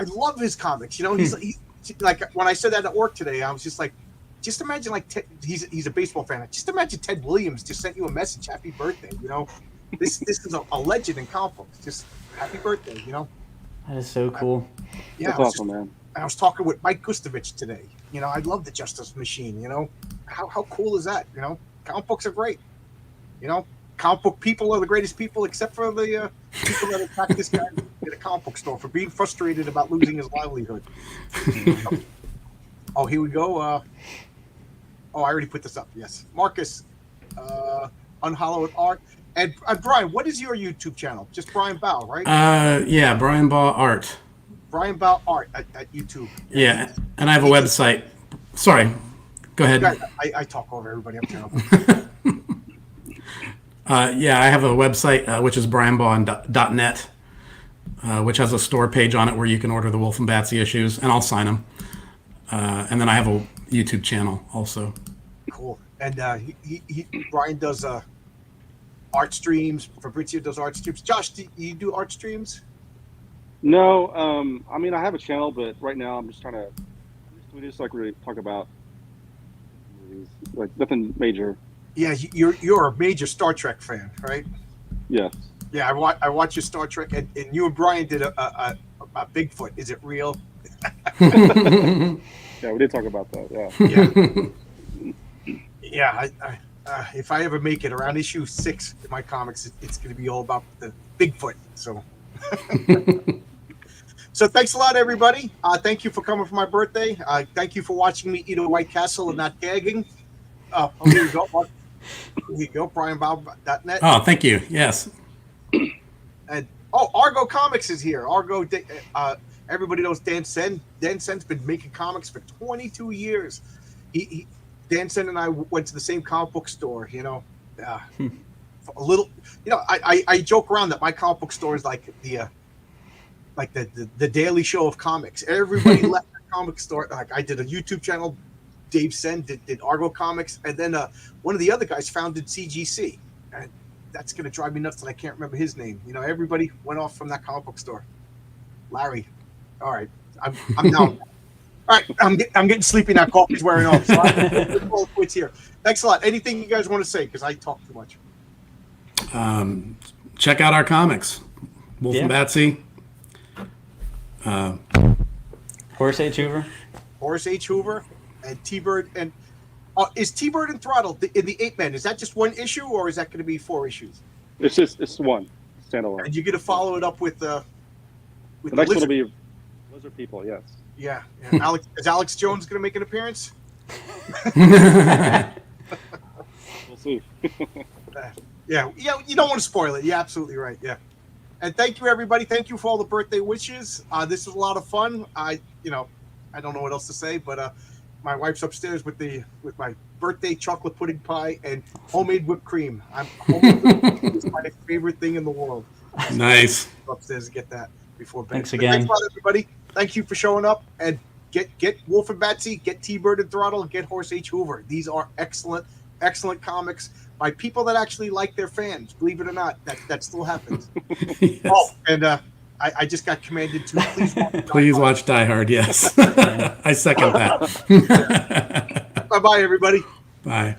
love his comics. He's like when I said that at work today, I was just like, just imagine like he's a baseball fan. Just imagine Ted Williams just sent you a message, happy birthday. This is a legend in comic books. Just happy birthday. That is so cool. Yeah, that's awesome, man. I was talking with Mike Gustovich today. I love the Justice Machine. How cool is that? Comic books are great. Comic book people are the greatest people, except for the people that attack this guy at a comic book store for being frustrated about losing his livelihood. Oh, here we go. I already put this up. Yes, Marcus, Unhallowed Art, and Bryan. What is your YouTube channel? Just Bryan Baugh, right? Yeah, Bryan Baugh Art. Bryan Baugh Art at YouTube. Yeah, and I have a website. Sorry, go ahead. I talk over everybody. I'm terrible. Yeah, I have a website which is bryanbaugh.net, which has a store page on it where you can order the Wolf and Batsy issues, and I'll sign them. And then I have a YouTube channel also. Cool. And Bryan does art streams. Fabrizio does art streams. Josh, do you do art streams? No, I mean I have a channel, but right now I'm just we just like really talk about movies, like nothing major. Yeah, you're a major Star Trek fan, right? Yes. Yeah, I watch your Star Trek, and you and Bryan did a Bigfoot. Is it real? Yeah, we did talk about that. Yeah. Yeah. If I ever make it around issue 6 in my comics, it's going to be all about the Bigfoot. So, so thanks a lot, everybody. Thank you for coming for my birthday. Thank you for watching me eat a White Castle and not gagging. Here you go, Mark. Here you go, BryanBaugh.net. Oh, thank you. Yes. And Argo Comics is here. Argo. Everybody knows Dan Sen. Dan Sen's been making comics for 22 years. Dan Sen and I went to the same comic book store. A little. I joke around that my comic book store is like the Daily Show of comics. Everybody left the comic store. Like I did a YouTube channel. Dave Sen did Argo Comics, and then one of the other guys founded CGC, and that's gonna drive me nuts that I can't remember his name. Everybody went off from that comic book store. Larry, all right, I'm down. All right, I'm getting sleepy now. Coffee's wearing off. So I'm quits here. Thanks a lot. Anything you guys want to say? Because I talk too much. Check out our comics, Wolf and Batsy. Horace H. Hoover. Horace H. Hoover. And T-Bird, and Is T-Bird and Throttle in the 8 Men? Is that just one issue, or is that going to be 4 issues? It's one standalone. And you're going to follow it up with the next one will be Lizard People. Yes. Yeah. Is Alex Jones going to make an appearance? We'll see. Yeah. You don't want to spoil it. You're absolutely right. Yeah. And thank you, everybody. Thank you for all the birthday wishes. This was a lot of fun. I don't know what else to say, but my wife's upstairs with my birthday chocolate pudding pie and homemade whipped cream. Homemade whipped cream is my favorite thing in the world. Nice. Upstairs to get that before bed. Thanks again. Thanks a lot, everybody. Thank you for showing up, and get Wolf and Batsy, get T-Bird and Throttle, and get Horse H. Hoover. These are excellent comics by people that actually like their fans. Believe it or not, that still happens. Yes. Oh, and I just got commanded to please watch Die Hard. Yes, I second that. Bye-bye, everybody. Bye.